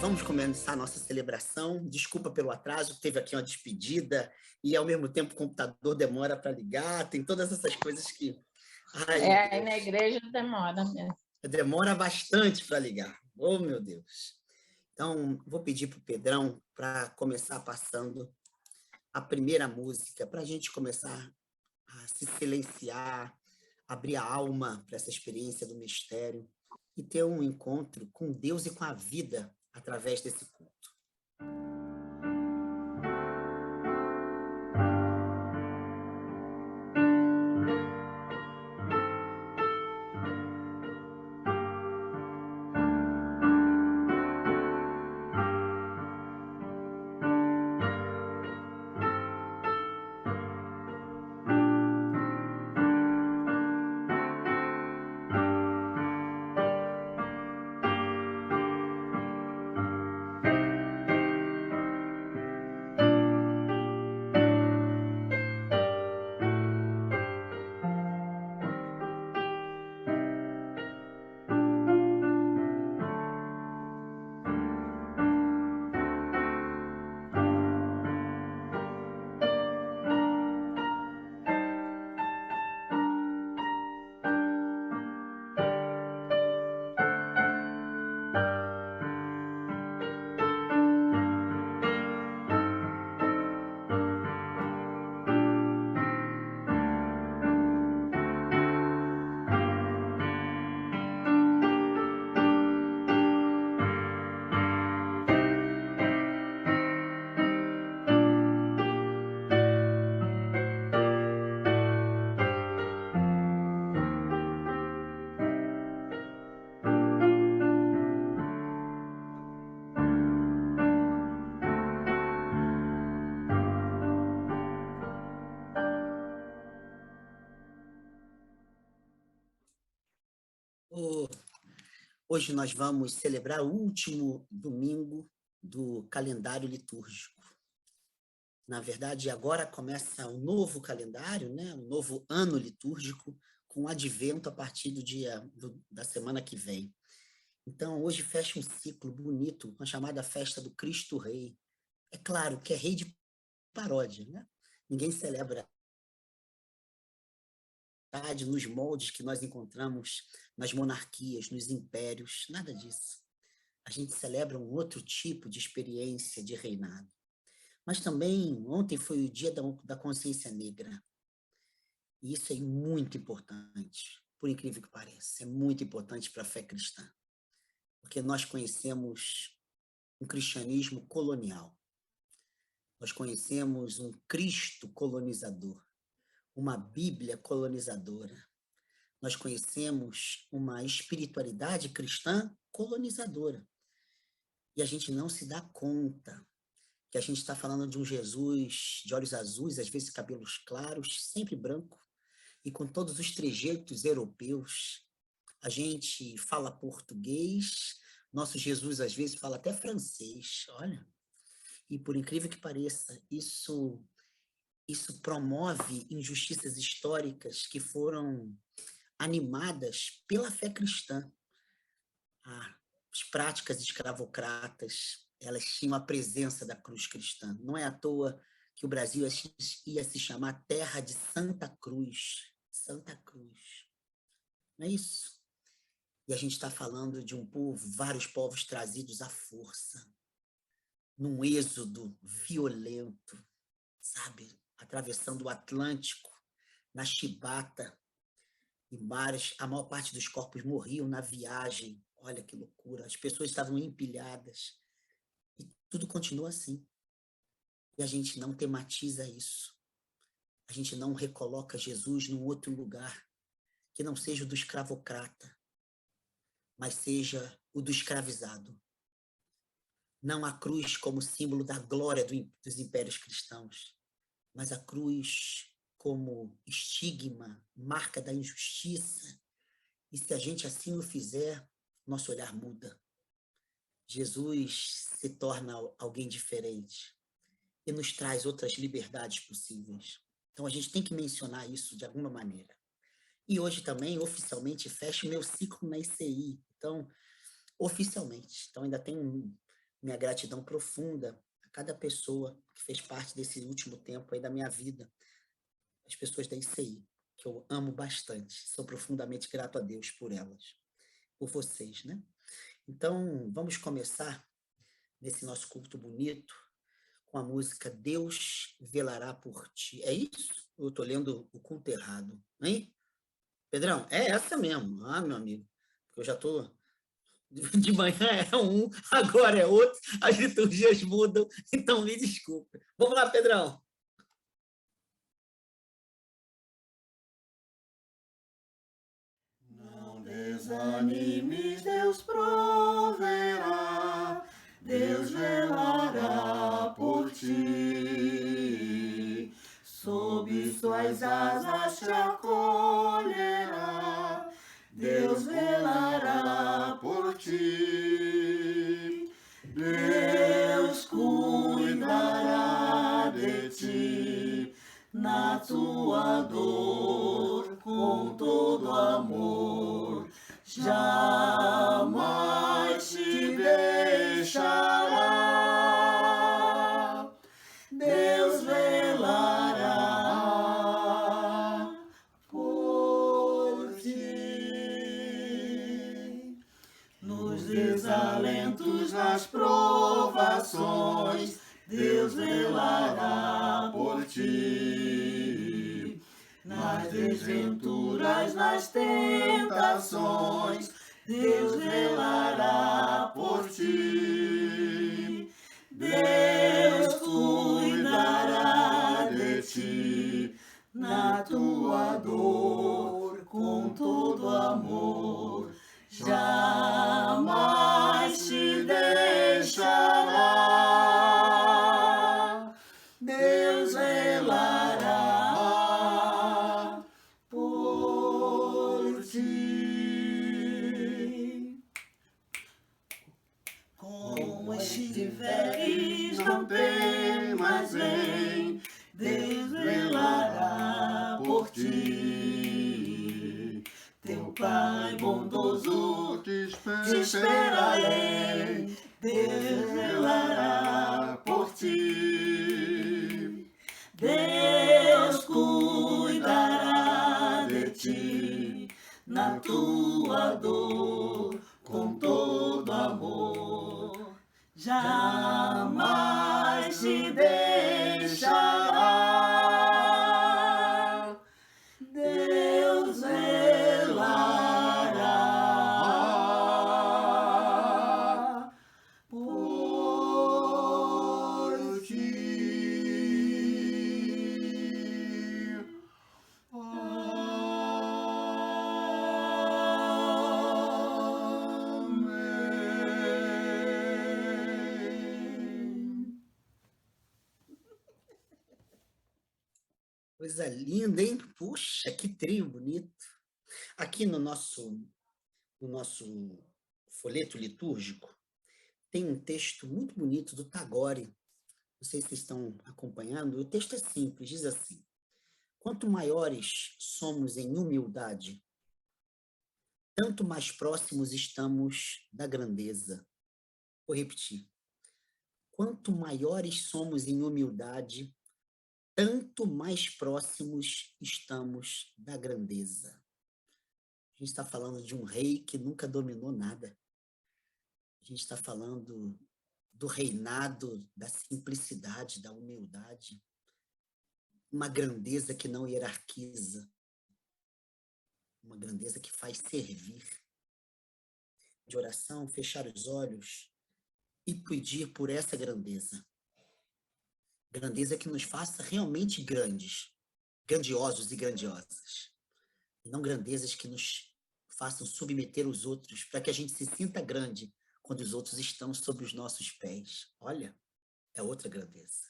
Vamos começar a nossa celebração. Desculpa pelo atraso, teve aqui uma despedida e, ao mesmo tempo, o computador demora para ligar, tem todas essas coisas que... Ai, meu Aí na Deus, igreja demora mesmo. demora bastante para ligar. Oh, meu Deus. Então, vou pedir para o Pedrão para começar passando a primeira música, para a gente começar a se silenciar, abrir a alma para essa experiência do mistério e ter um encontro com Deus e com a vida através desse culto. Hoje nós vamos celebrar o último domingo do calendário litúrgico. Na verdade, agora começa um novo calendário, né? Um novo ano litúrgico, com o advento a partir da semana que vem. Então, hoje fecha um ciclo bonito, com a chamada Festa do Cristo Rei. É claro que é rei de paródia, né? Ninguém celebra nos moldes que nós encontramos nas monarquias, nos impérios, nada disso. A gente celebra um outro tipo de experiência de reinado. Mas também, ontem foi o dia da consciência negra. E isso é muito importante, por incrível que pareça. É muito importante para a fé cristã. Porque nós conhecemos um cristianismo colonial. Nós conhecemos um Cristo colonizador, uma Bíblia colonizadora. Nós conhecemos uma espiritualidade cristã colonizadora. E a gente não se dá conta que a gente está falando de um Jesus de olhos azuis, às vezes cabelos claros, sempre branco, e com todos os trejeitos europeus. A gente fala português, nosso Jesus às vezes fala até francês, olha. E por incrível que pareça, isso promove injustiças históricas que foram animadas pela fé cristã. As práticas escravocratas, elas tinham a presença da cruz cristã. Não é à toa que o Brasil ia se chamar Terra de Santa Cruz. Santa Cruz. Não é isso? E a gente está falando de um povo, vários povos trazidos à força, num êxodo violento, sabe? Atravessando o Atlântico, na chibata, em mares, a maior parte dos corpos morriam na viagem. Olha que loucura, as pessoas estavam empilhadas. E tudo continua assim. E a gente não tematiza isso. A gente não recoloca Jesus num outro lugar, que não seja o do escravocrata, mas seja o do escravizado. Não a cruz como símbolo da glória dos impérios cristãos, mas a cruz como estigma, marca da injustiça. E se a gente assim o fizer, nosso olhar muda. Jesus se torna alguém diferente e nos traz outras liberdades possíveis. Então, a gente tem que mencionar isso de alguma maneira. E hoje também, oficialmente, fecha o meu ciclo na ICI. Então, oficialmente. Então, ainda tem minha gratidão profunda a cada pessoa que fez parte desse último tempo aí da minha vida, as pessoas da ICI, que eu amo bastante, sou profundamente grato a Deus por elas, por vocês, né? Então, vamos começar nesse nosso culto bonito com a música Deus velará por ti. É isso? Eu estou lendo o culto errado, hein? Pedrão, é essa mesmo. Ah, meu amigo, eu já estou... De manhã é um, agora é outro, as liturgias mudam, então me desculpe. Vamos lá, Pedrão. Não desanimes, Deus proverá, Deus velará por ti. Sob suas asas te acolherá, Deus velará por ti. Deus cuidará de ti na tua dor com todo amor, jamais te deixará. Deus velará por ti. Nos desalentos, nas provações, Deus velará por ti. Nas desventuras, nas tentações, Deus velará por ti. Deus cuidará de ti na tua dor com todo amor, jamais te deixará. Deus velará por ti. Como estiveres, não temas, vem, Deus velará por ti. Teu Pai bondoso te esperarei, Deus velará por ti. Deus cuidará de ti na tua dor com todo amor, jamais te deixará. Deus velará por ti. Amém. Coisa linda, hein? Puxa, que trio bonito. Aqui no nosso folheto litúrgico, tem um texto muito bonito do Tagore. Não sei se vocês estão acompanhando. O texto é simples, diz assim: quanto maiores somos em humildade, tanto mais próximos estamos da grandeza. Vou repetir. Quanto maiores somos em humildade, tanto mais próximos estamos da grandeza. A gente está falando de um rei que nunca dominou nada. A gente está falando do reinado, da simplicidade, da humildade. Uma grandeza que não hierarquiza. Uma grandeza que faz servir. De oração, fechar os olhos e pedir por essa grandeza. Grandeza que nos faça realmente grandes, grandiosos e grandiosas. E não grandezas que nos façam submeter os outros para que a gente se sinta grande quando os outros estão sob os nossos pés. Olha, é outra grandeza.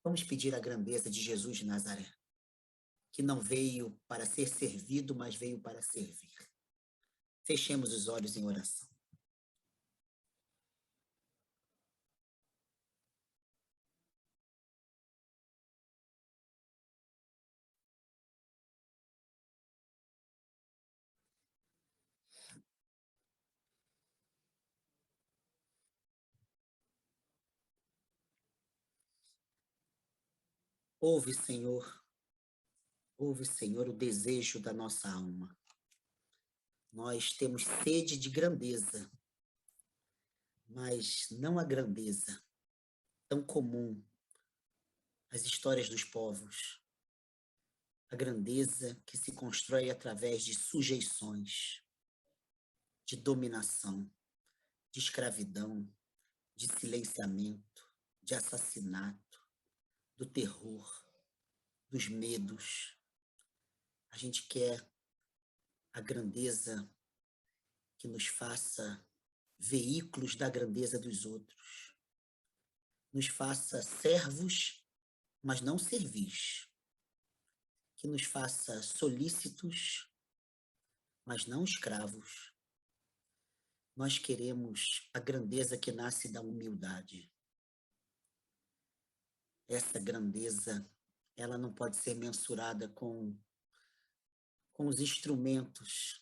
Vamos pedir a grandeza de Jesus de Nazaré, que não veio para ser servido, mas veio para servir. Fechemos os olhos em oração. Senhor, ouve, Senhor, o desejo da nossa alma. Nós temos sede de grandeza, mas não a grandeza tão comum às histórias dos povos. A grandeza que se constrói através de sujeições, de dominação, de escravidão, de silenciamento, de assassinato, do terror, dos medos. A gente quer a grandeza que nos faça veículos da grandeza dos outros, nos faça servos, mas não servis, que nos faça solícitos, mas não escravos. Nós queremos a grandeza que nasce da humildade. Essa grandeza, ela não pode ser mensurada com os instrumentos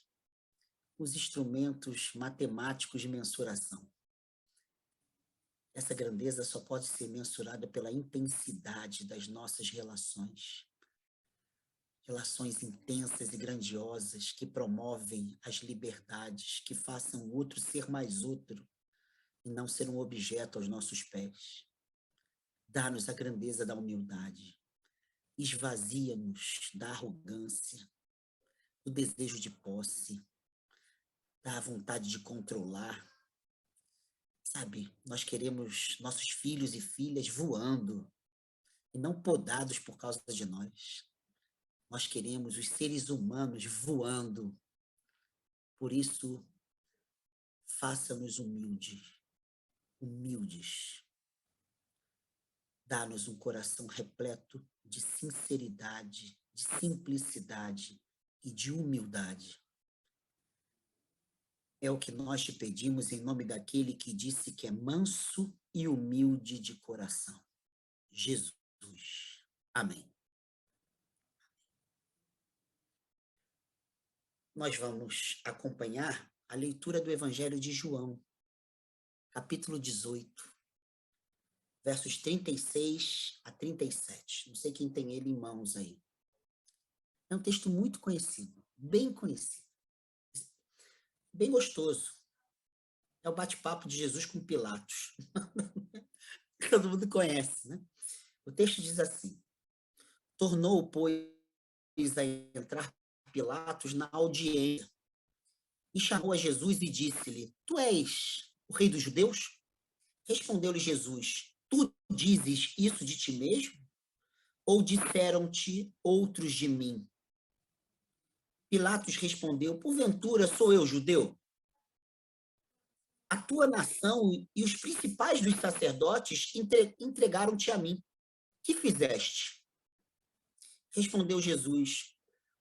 matemáticos de mensuração. Essa grandeza só pode ser mensurada pela intensidade das nossas relações. Relações intensas e grandiosas que promovem as liberdades, que façam o outro ser mais outro e não ser um objeto aos nossos pés. Dá-nos a grandeza da humildade. Esvazia-nos da arrogância, do desejo de posse, da vontade de controlar. Sabe, nós queremos nossos filhos e filhas voando e não podados por causa de nós. Nós queremos os seres humanos voando. Por isso, faça-nos humildes. Dá-nos um coração repleto de sinceridade, de simplicidade e de humildade. É o que nós te pedimos em nome daquele que disse que é manso e humilde de coração. Jesus. Amém. Nós vamos acompanhar a leitura do Evangelho de João, capítulo 18, versos 36 a 37. Não sei quem tem ele em mãos aí. É um texto muito conhecido, bem gostoso. É o bate-papo de Jesus com Pilatos. Todo mundo conhece, né? O texto diz assim: tornou, pois, a entrar Pilatos na audiência e chamou a Jesus e disse-lhe: tu és o rei dos judeus? Respondeu-lhe Jesus: tu dizes isso de ti mesmo? Ou disseram-te outros de mim? Pilatos respondeu: porventura sou eu judeu? A tua nação e os principais dos sacerdotes entregaram-te a mim. Que fizeste? Respondeu Jesus: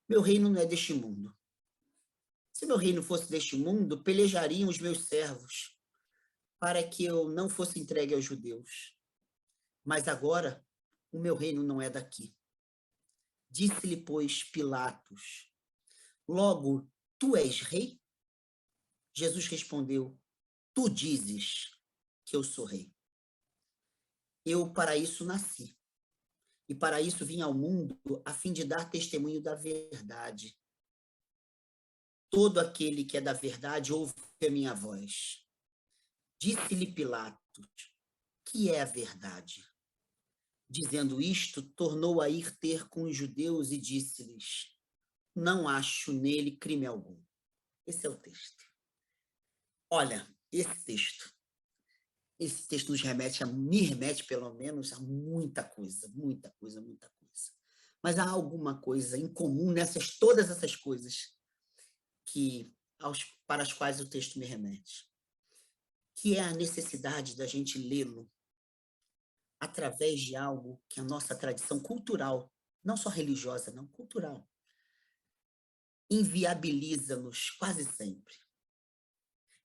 meu reino não é deste mundo. Se meu reino fosse deste mundo, pelejariam os meus servos, para que eu não fosse entregue aos judeus. Mas agora, o meu reino não é daqui. Disse-lhe, pois, Pilatos: logo, tu és rei? Jesus respondeu: tu dizes que eu sou rei. Eu para isso nasci, e para isso vim ao mundo, a fim de dar testemunho da verdade. Todo aquele que é da verdade ouve a minha voz. Disse-lhe Pilatos: que é a verdade? Dizendo isto, tornou a ir ter com os judeus e disse-lhes: não acho nele crime algum. Esse é o texto. Olha, esse texto me remete pelo menos a muita coisa. Mas há alguma coisa em comum todas essas coisas para as quais o texto me remete, que é a necessidade da gente lê-lo através de algo que a nossa tradição cultural, não só religiosa, não, cultural, inviabiliza-nos quase sempre.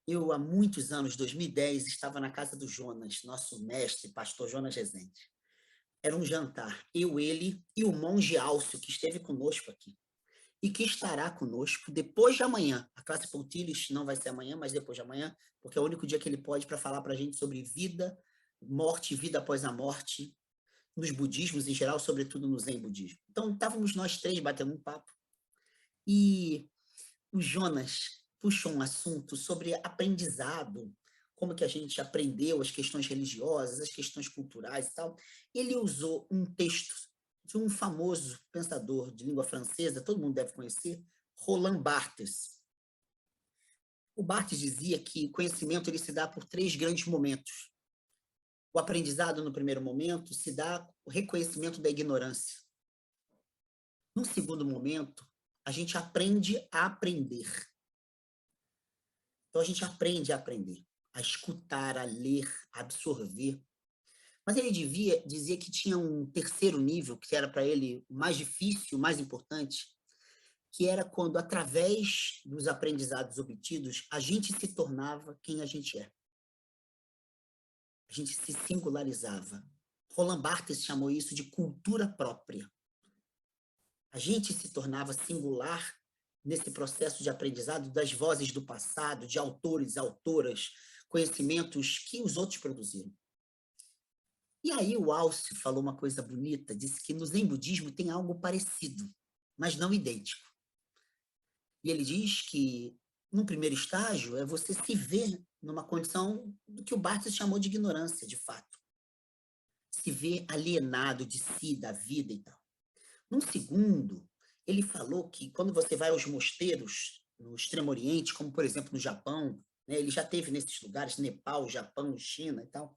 Eu, há muitos anos, 2010, estava na casa do Jonas, nosso mestre, pastor Jonas Rezende. Era um jantar, eu, ele e o monge Álcio, que esteve conosco aqui, e que estará conosco depois de amanhã. A classe Pontilis não vai ser amanhã, mas depois de amanhã, porque é o único dia que ele pode para falar para a gente sobre vida, morte e vida após a morte, nos budismos em geral, sobretudo no Zen budismo. Então, estávamos nós três batendo um papo, e o Jonas puxou um assunto sobre aprendizado, como que a gente aprendeu as questões religiosas, as questões culturais e tal. Ele usou um texto de um famoso pensador de língua francesa, todo mundo deve conhecer, Roland Barthes. O Barthes dizia que o conhecimento ele se dá por 3 grandes momentos. O aprendizado, no primeiro momento, se dá o reconhecimento da ignorância. No segundo momento, a gente aprende a aprender. Então, a gente aprende a aprender, a escutar, a ler, a absorver. Mas ele dizia que tinha um terceiro nível, que era para ele o mais difícil, o mais importante, que era quando, através dos aprendizados obtidos, a gente se tornava quem a gente é. A gente se singularizava. Roland Barthes chamou isso de cultura própria. A gente se tornava singular nesse processo de aprendizado das vozes do passado, de autores, autoras, conhecimentos que os outros produziram. E aí o Alcio falou uma coisa bonita, disse que no Zen budismo tem algo parecido, mas não idêntico. E ele diz que, num primeiro estágio, é você se ver numa condição do que o Barthes chamou de ignorância, de fato. Se ver alienado de si, da vida e tal. Num segundo, ele falou que quando você vai aos mosteiros no Extremo Oriente, como por exemplo no Japão, né, ele já esteve nesses lugares, Nepal, Japão, China e tal,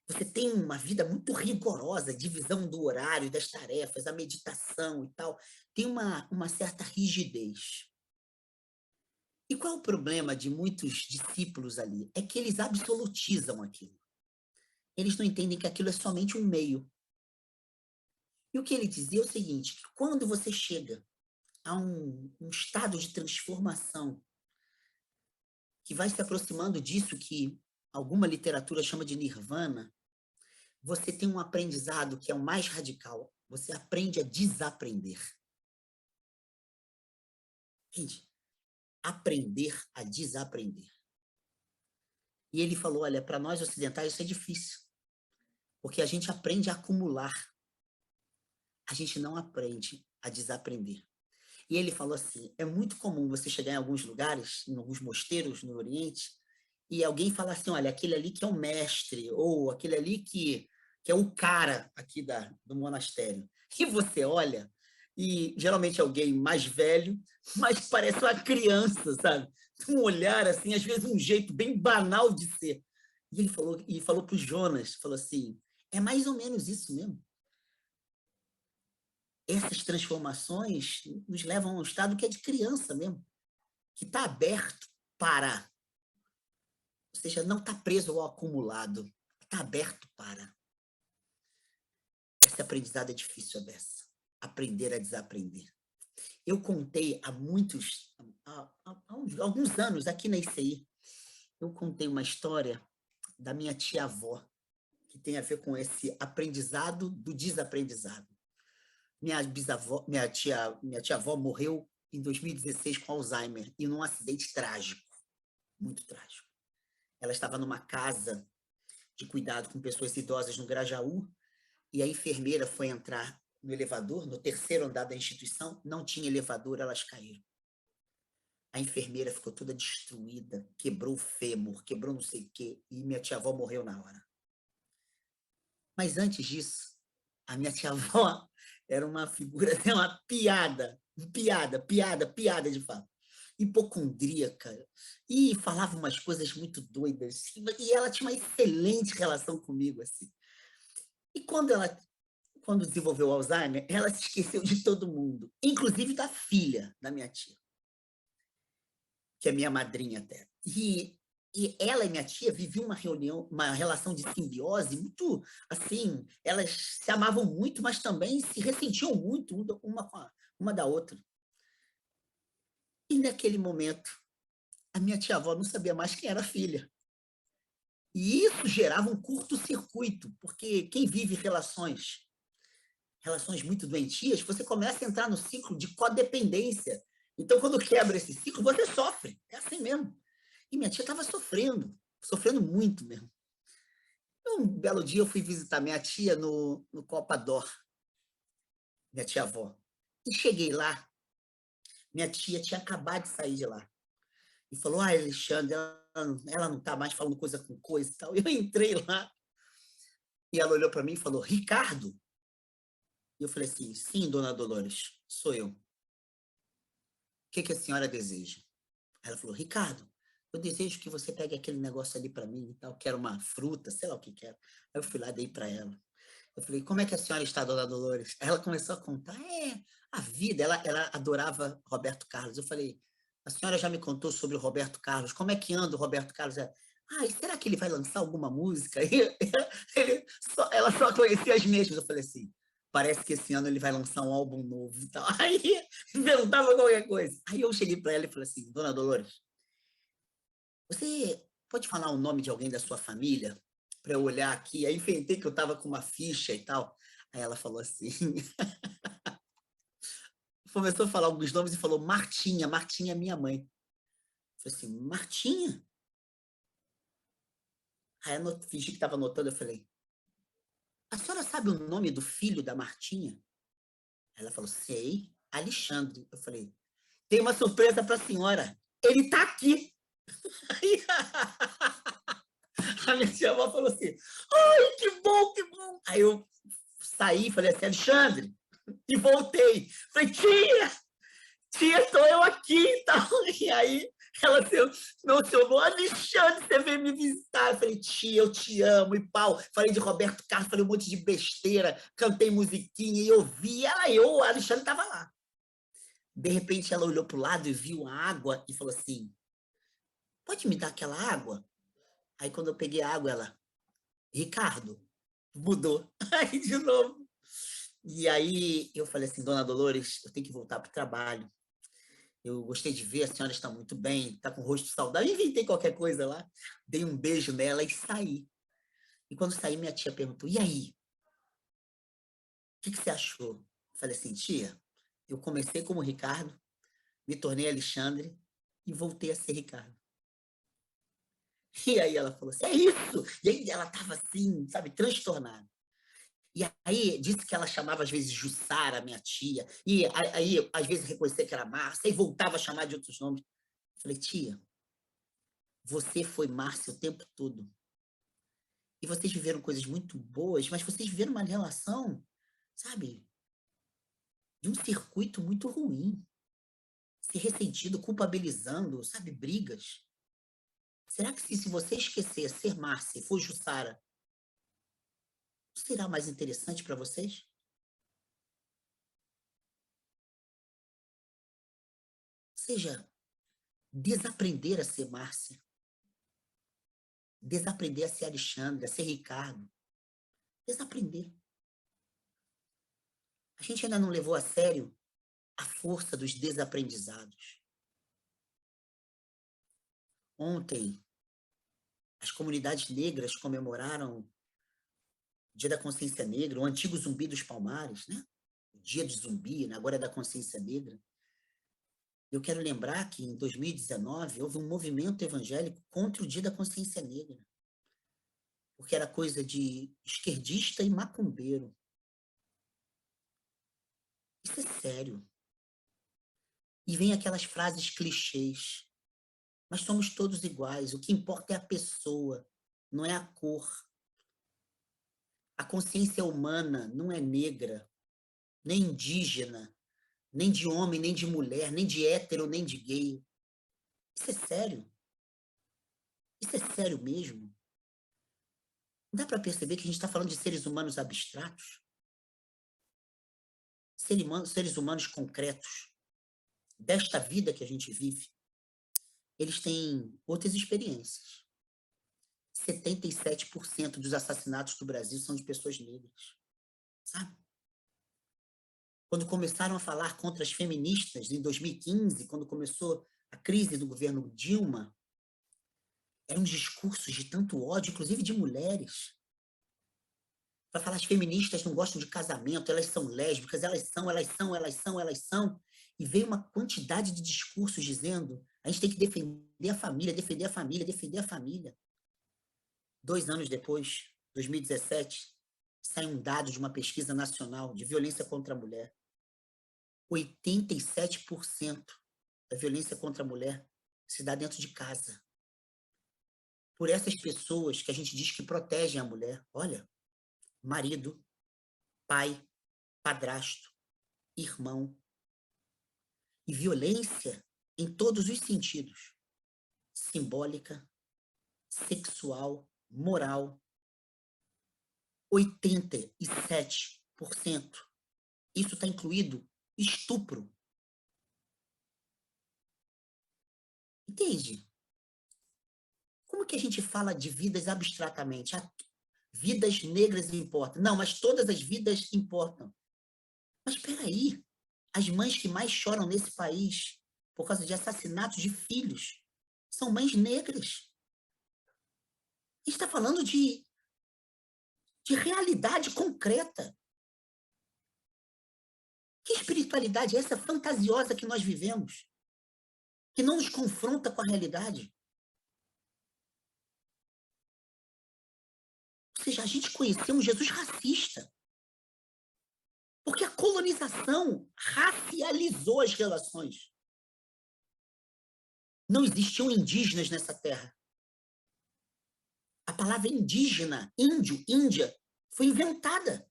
você tem uma vida muito rigorosa, divisão do horário, das tarefas, a meditação e tal, tem uma certa rigidez. E qual é o problema de muitos discípulos ali? É que eles absolutizam aquilo. Eles não entendem que aquilo é somente um meio. E o que ele dizia é o seguinte, que quando você chega a um estado de transformação que vai se aproximando disso que alguma literatura chama de nirvana, você tem um aprendizado que é o mais radical. Você aprende a desaprender. Entende? Aprender a desaprender. E ele falou, olha, para nós ocidentais isso é difícil, porque a gente aprende a acumular. A gente não aprende a desaprender. E ele falou assim, é muito comum você chegar em alguns lugares, em alguns mosteiros no Oriente, e alguém falar assim, olha, aquele ali que é o mestre, ou aquele ali que é o cara aqui do monastério. E você olha, e geralmente é alguém mais velho, mas parece uma criança, sabe? Um olhar assim, às vezes um jeito bem banal de ser. E ele falou para o Jonas, falou assim, é mais ou menos isso mesmo. Essas transformações nos levam a um estado que é de criança mesmo, que está aberto para, ou seja, não está preso ao acumulado, está aberto para. Esse aprendizado é difícil, Abessa. Aprender a desaprender. Eu contei há alguns anos, aqui na ICI, eu contei uma história da minha tia-avó, que tem a ver com esse aprendizado do desaprendizado. Minha tia-avó morreu em 2016 com Alzheimer, e num acidente trágico, muito trágico. Ela estava numa casa de cuidado com pessoas idosas no Grajaú, e a enfermeira foi entrar no elevador, no terceiro andar da instituição, não tinha elevador, elas caíram. A enfermeira ficou toda destruída, quebrou o fêmur, quebrou não sei o quê, e minha tia-avó morreu na hora. Mas antes disso, a minha tia-avó era uma figura, uma piada de fato. Hipocondríaca, e falava umas coisas muito doidas, e ela tinha uma excelente relação comigo, assim. E quando desenvolveu o Alzheimer, ela se esqueceu de todo mundo, inclusive da filha da minha tia, que é minha madrinha até. E ela e minha tia viviam uma relação de simbiose muito, assim, elas se amavam muito, mas também se ressentiam muito uma da outra. E naquele momento, a minha tia-avó não sabia mais quem era a filha. E isso gerava um curto-circuito, porque quem vive relações muito doentias, você começa a entrar no ciclo de codependência. Então, quando quebra esse ciclo, você sofre. É assim mesmo. E minha tia estava sofrendo muito mesmo. Um belo dia eu fui visitar minha tia no Copa d'Or, minha tia-avó. E cheguei lá, minha tia tinha acabado de sair de lá. E falou, Alexandre, ela não está mais falando coisa com coisa e tal. Eu entrei lá, e ela olhou para mim e falou, Ricardo? E eu falei assim, sim, dona Dolores, sou eu. O que a senhora deseja? Ela falou, Ricardo, eu desejo que você pegue aquele negócio ali para mim e tal, quero uma fruta, sei lá o que quero. Aí eu fui lá, dei para ela. Eu falei, como é que a senhora está, dona Dolores? Aí ela começou a contar, a vida, ela adorava Roberto Carlos. Eu falei, a senhora já me contou sobre o Roberto Carlos, como é que anda o Roberto Carlos? E será que ele vai lançar alguma música? Ela só conhecia as mesmas. Eu falei assim, parece que esse ano ele vai lançar um álbum novo e tal. Aí perguntava qualquer coisa. Aí eu cheguei para ela e falei assim, dona Dolores, você pode falar o nome de alguém da sua família? Para eu olhar aqui. Aí inventei que eu estava com uma ficha e tal. Aí ela falou assim, começou a falar alguns nomes e falou, Martinha, Martinha é minha mãe. Eu falei assim, Martinha? Aí eu fingi que estava anotando, eu falei, a senhora sabe o nome do filho da Martinha? Aí ela falou, sei, Alexandre. Eu falei, tem uma surpresa para a senhora, ele está aqui. Aí a minha tia-avó falou assim, ai, que bom, que bom. Aí eu saí e falei assim, Alexandre, e voltei. Falei, tia, estou eu aqui e tal. E aí ela não chamou, Alexandre, você veio me visitar. Eu falei, tia, eu te amo, e pau. Falei de Roberto Carlos, falei um monte de besteira, cantei musiquinha e ouvi. O Alexandre estava lá. De repente ela olhou para o lado e viu a água e falou assim, pode me dar aquela água? Aí quando eu peguei a água, ela, Ricardo, mudou. Aí de novo. E aí eu falei assim, dona Dolores, eu tenho que voltar para o trabalho. Eu gostei de ver, a senhora está muito bem, está com o rosto saudável. Inventei qualquer coisa lá, dei um beijo nela e saí. E quando saí, minha tia perguntou, e aí? O que você achou? Falei assim, tia, eu comecei como Ricardo, me tornei Alexandre e voltei a ser Ricardo. E aí ela falou assim, é isso! E aí ela estava assim, sabe, transtornada. E aí disse que ela chamava às vezes Jussara, minha tia, e aí às vezes reconhecia que era Márcia, e voltava a chamar de outros nomes. Falei, tia, você foi Márcia o tempo todo. E vocês viveram coisas muito boas, mas vocês viveram uma relação, sabe, de um circuito muito ruim. Se ressentindo, culpabilizando, sabe, brigas. Será que se você esquecer ser Márcia e for Jussara, será mais interessante para vocês? Ou seja, desaprender a ser Márcia, desaprender a ser Alexandre, a ser Ricardo, desaprender. A gente ainda não levou a sério a força dos desaprendizados. Ontem, as comunidades negras comemoraram o Dia da Consciência Negra, o antigo Zumbi dos Palmares, né? O Dia de Zumbi, né? Agora é da Consciência Negra. Eu quero lembrar que em 2019 houve um movimento evangélico contra o Dia da Consciência Negra, porque era coisa de esquerdista e macumbeiro. Isso é sério. E vem aquelas frases clichês. Mas somos todos iguais, o que importa é a pessoa, não é a cor. A consciência humana não é negra, nem indígena, nem de homem, nem de mulher, nem de hétero, nem de gay. Isso é sério. Isso é sério mesmo. Não dá para perceber que a gente está falando de seres humanos abstratos? Seres humanos concretos, desta vida que a gente vive. Eles têm outras experiências. 77% dos assassinatos do Brasil são de pessoas negras. Sabe? Quando começaram a falar contra as feministas, em 2015, quando começou a crise do governo Dilma, eram discursos de tanto ódio, inclusive de mulheres. Para falar, as feministas não gostam de casamento, elas são lésbicas, elas são. E veio uma quantidade de discursos dizendo a gente tem que defender a família, defender a família, defender a família. 2 anos depois, 2017, sai um dado de uma pesquisa nacional de violência contra a mulher. 87% da violência contra a mulher se dá dentro de casa. Por essas pessoas que a gente diz que protegem a mulher. Olha, marido, pai, padrasto, irmão. E violência em todos os sentidos. Simbólica, sexual, moral. 87%. Isso está incluído estupro. Entende? Como que a gente fala de vidas abstratamente? Vidas negras importam. Não, mas todas as vidas importam. Mas espera aí, as mães que mais choram nesse país por causa de assassinatos de filhos são mães negras. A gente está falando de realidade concreta. Que espiritualidade é essa fantasiosa que nós vivemos? Que não nos confronta com a realidade? Ou seja, a gente conheceu um Jesus racista. Porque a colonização racializou as relações. Não existiam indígenas nessa terra. A palavra indígena, índio, Índia, foi inventada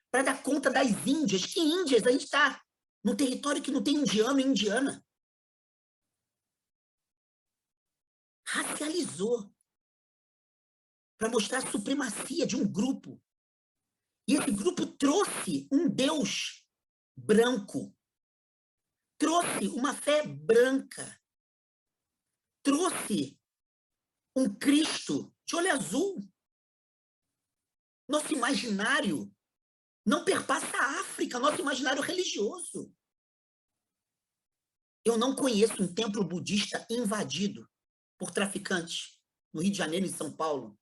para dar conta das índias. Que índias? A gente está num território que não tem indiano e indiana. Racializou para mostrar a supremacia de um grupo. E esse grupo trouxe um Deus branco, trouxe uma fé branca, trouxe um Cristo de olho azul. Nosso imaginário não perpassa a África, nosso imaginário religioso. Eu não conheço um templo budista invadido por traficantes no Rio de Janeiro e em São Paulo,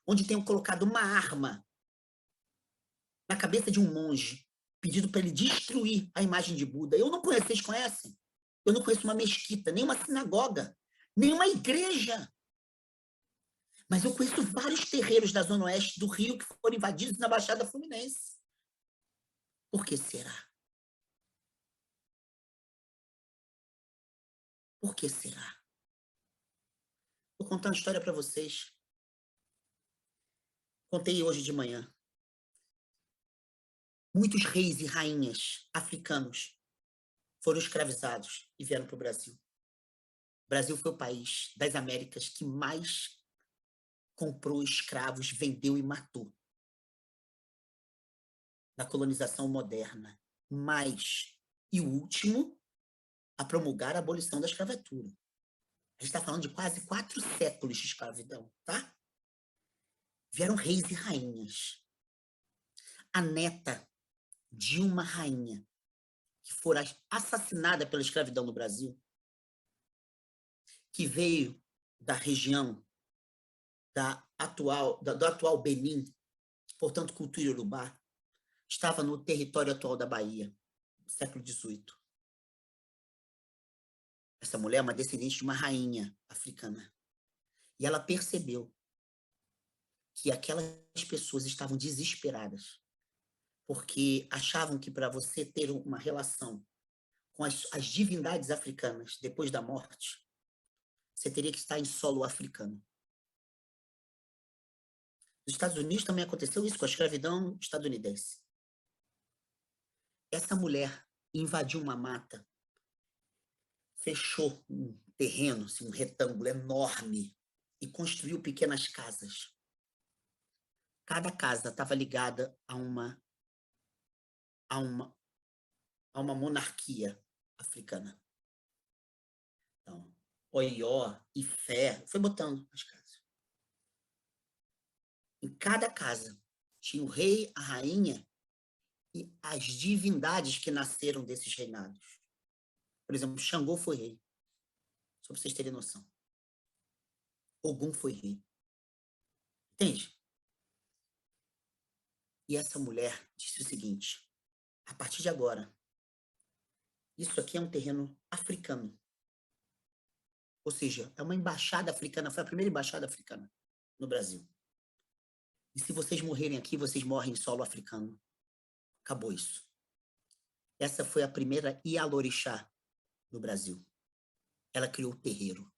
onde tenham colocado uma arma na cabeça de um monge, pedido para ele destruir a imagem de Buda. Eu não conheço, vocês conhecem? Eu não conheço uma mesquita, nem uma sinagoga, nem uma igreja. Mas eu conheço vários terreiros da Zona Oeste do Rio que foram invadidos na Baixada Fluminense. Por que será? Por que será? Vou contar uma história para vocês. Contei hoje de manhã. Muitos reis e rainhas africanos foram escravizados e vieram para o Brasil. O Brasil foi o país das Américas que mais comprou escravos, vendeu e matou na colonização moderna. E o último a promulgar a abolição da escravatura. A gente está falando de quase 4 séculos de escravidão, tá? Vieram reis e rainhas. A neta de uma rainha que fora assassinada pela escravidão no Brasil, que veio da região do atual Benin, portanto, cultura iorubá, estava no território atual da Bahia, no século XVIII. Essa mulher é uma descendente de uma rainha africana. E ela percebeu que aquelas pessoas estavam desesperadas, porque achavam que para você ter uma relação com as divindades africanas depois da morte, você teria que estar em solo africano. Nos Estados Unidos também aconteceu isso com a escravidão estadunidense. Essa mulher invadiu uma mata, fechou um terreno, assim, um retângulo enorme, e construiu pequenas casas. Cada casa estava ligada a uma monarquia africana. Então, Oió, Ifé, foi botando as casas. Em cada casa tinha o rei, a rainha e as divindades que nasceram desses reinados. Por exemplo, Xangô foi rei, só para vocês terem noção. Ogum foi rei. Entende? E essa mulher disse o seguinte: a partir de agora, isso aqui é um terreno africano. Ou seja, é uma embaixada africana, foi a primeira embaixada africana no Brasil. E se vocês morrerem aqui, vocês morrem em solo africano. Acabou isso. Essa foi a primeira Ialorixá no Brasil. Ela criou o terreiro.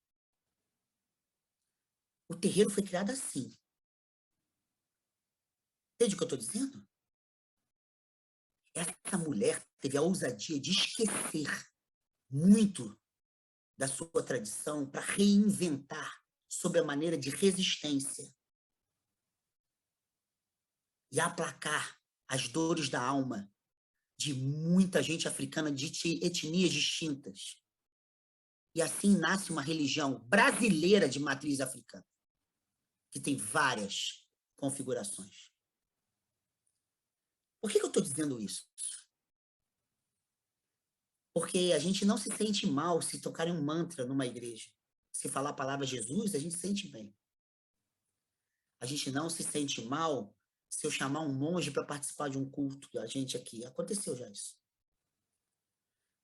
O terreiro foi criado assim. Entende o que eu estou dizendo? Essa mulher teve a ousadia de esquecer muito da sua tradição para reinventar sob a maneira de resistência e aplacar as dores da alma de muita gente africana de etnias distintas. E assim nasce uma religião brasileira de matriz africana, que tem várias configurações. Por que eu estou dizendo isso? Porque a gente não se sente mal se tocarem um mantra numa igreja. Se falar a palavra Jesus, a gente se sente bem. A gente não se sente mal se eu chamar um monge para participar de um culto da gente aqui. Aconteceu já isso.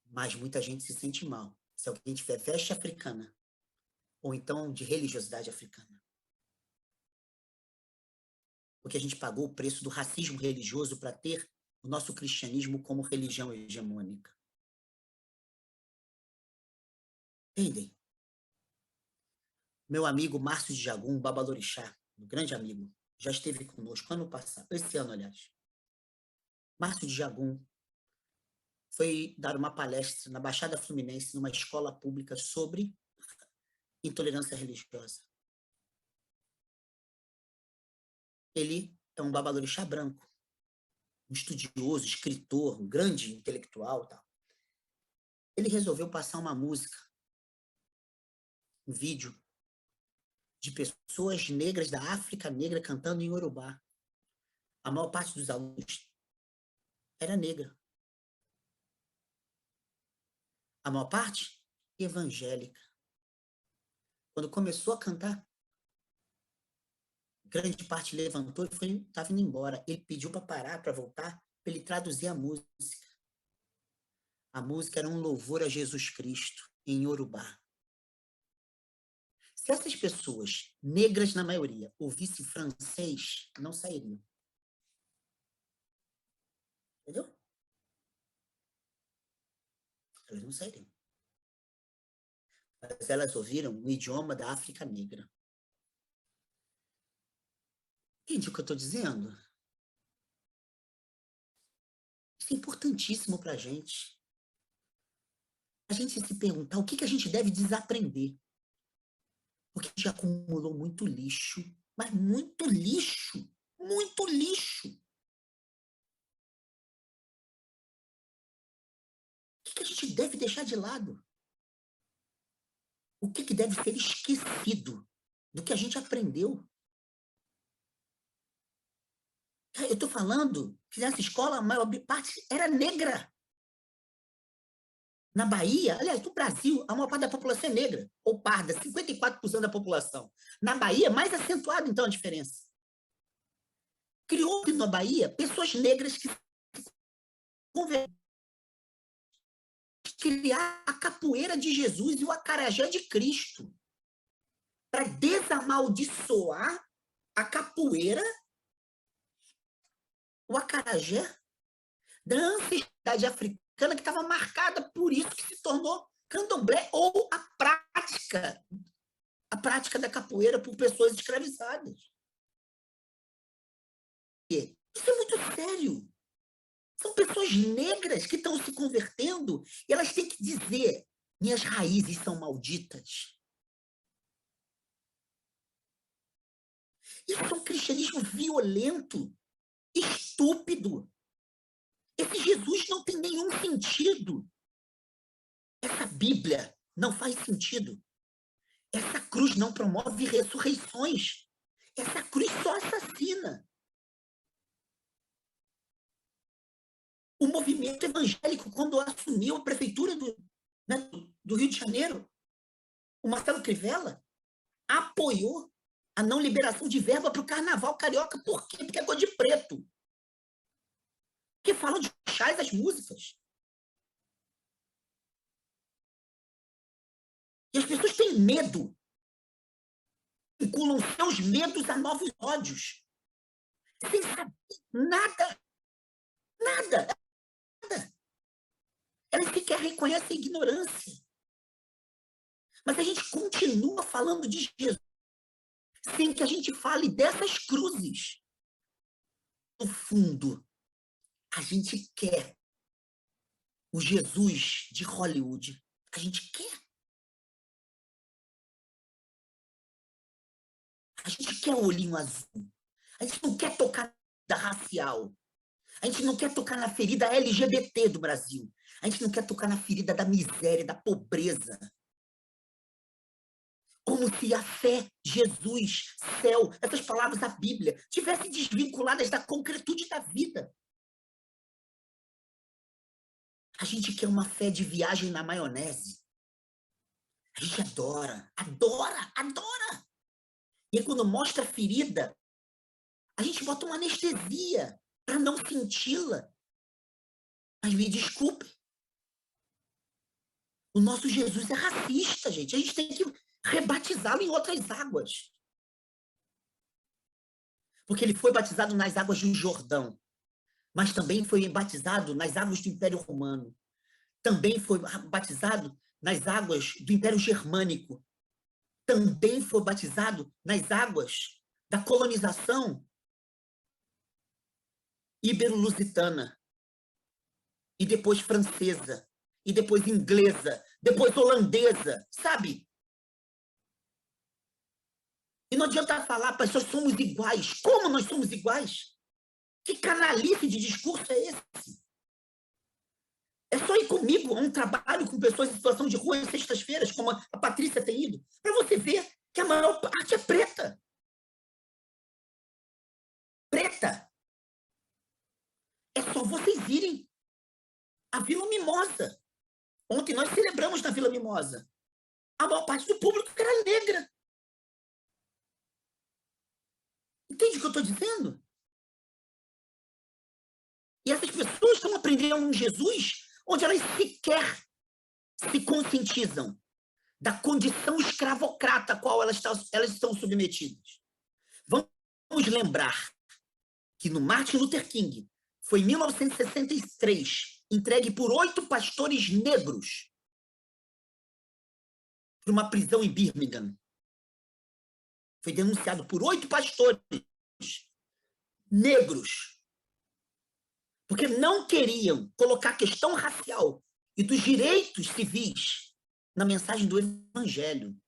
Mas muita gente se sente mal se alguém tiver veste africana ou então de religiosidade africana. Porque a gente pagou o preço do racismo religioso para ter o nosso cristianismo como religião hegemônica. Entendem? Meu amigo Márcio de Jagum, Babalorixá, um grande amigo, já esteve conosco ano passado, esse ano, aliás. Márcio de Jagum foi dar uma palestra na Baixada Fluminense, numa escola pública, sobre intolerância religiosa. Ele é um babalorixá branco, um estudioso, escritor, um grande intelectual. Tal. Ele resolveu passar uma música, um vídeo, de pessoas negras da África Negra cantando em Yorubá. A maior parte dos alunos era negra. A maior parte, evangélica. Quando começou a cantar, grande parte levantou e estava indo embora. Ele pediu para parar, para voltar, para ele traduzir a música. A música era um louvor a Jesus Cristo, em Yorubá. Se essas pessoas, negras na maioria, ouvissem francês, não sairiam. Entendeu? Elas não sairiam. Mas elas ouviram o idioma da África Negra. Entende o que eu estou dizendo? Isso é importantíssimo para a gente. A gente se perguntar o que a gente deve desaprender. Porque a gente acumulou muito lixo, mas muito lixo, muito lixo. O que a gente deve deixar de lado? O que deve ser esquecido do que a gente aprendeu? Eu estou falando que nessa escola a maior parte era negra. Na Bahia, aliás, no Brasil, a maior parte da população é negra, ou parda, 54% da população. Na Bahia, mais acentuada, então, a diferença. Criou-se na Bahia pessoas negras que criar a capoeira de Jesus e o acarajé de Cristo para desamaldiçoar a capoeira, o acarajé da ancestralidade africana que estava marcada por isso que se tornou candomblé ou a prática da capoeira por pessoas escravizadas. Isso é muito sério. São pessoas negras que estão se convertendo e elas têm que dizer: minhas raízes são malditas. Isso é um cristianismo violento, estúpido. Esse Jesus não tem nenhum sentido. Essa Bíblia não faz sentido. Essa cruz não promove ressurreições. Essa cruz só assassina. O movimento evangélico, quando assumiu a prefeitura do Rio de Janeiro, o Marcelo Crivella apoiou a não liberação de verba para o carnaval carioca. Por quê? Porque é cor de preto. Porque falam de chás as músicas. E as pessoas têm medo. Vinculam seus medos a novos ódios. sem saber nada, nada, nada. Elas sequer reconhecem a ignorância. Mas a gente continua falando de Jesus sem que a gente fale dessas cruzes. No fundo, a gente quer o Jesus de Hollywood. A gente quer. A gente quer o olhinho azul. A gente não quer tocar na racial. A gente não quer tocar na ferida LGBT do Brasil. A gente não quer tocar na ferida da miséria, da pobreza. Como se a fé, Jesus, céu, essas palavras da Bíblia, tivessem desvinculadas da concretude da vida. A gente quer uma fé de viagem na maionese. A gente adora, adora, adora. E aí, quando mostra a ferida, a gente bota uma anestesia para não senti-la. Mas me desculpe. O nosso Jesus é racista, gente. A gente tem que rebatizá-lo em outras águas. Porque ele foi batizado nas águas do Jordão, mas também foi batizado nas águas do Império Romano. Também foi batizado nas águas do Império Germânico. Também foi batizado nas águas da colonização ibero-lusitana, e depois francesa, e depois inglesa, depois holandesa, sabe? E não adianta falar, pai, nós somos iguais. Como nós somos iguais? Que canalice de discurso é esse? É só ir comigo a um trabalho com pessoas em situação de rua em sextas-feiras, como a Patrícia tem ido, para você ver que a maior parte é preta. Preta. É só vocês irem à Vila Mimosa. Ontem nós celebramos na Vila Mimosa. A maior parte do público era negra. Entende o que eu estou dizendo? E essas pessoas estão aprendendo um Jesus onde elas sequer se conscientizam da condição escravocrata a qual elas estão submetidas. Vamos lembrar que no Martin Luther King, foi em 1963, entregue por 8 pastores negros para uma prisão em Birmingham. Foi denunciado por 8 pastores negros, porque não queriam colocar a questão racial e dos direitos civis na mensagem do Evangelho.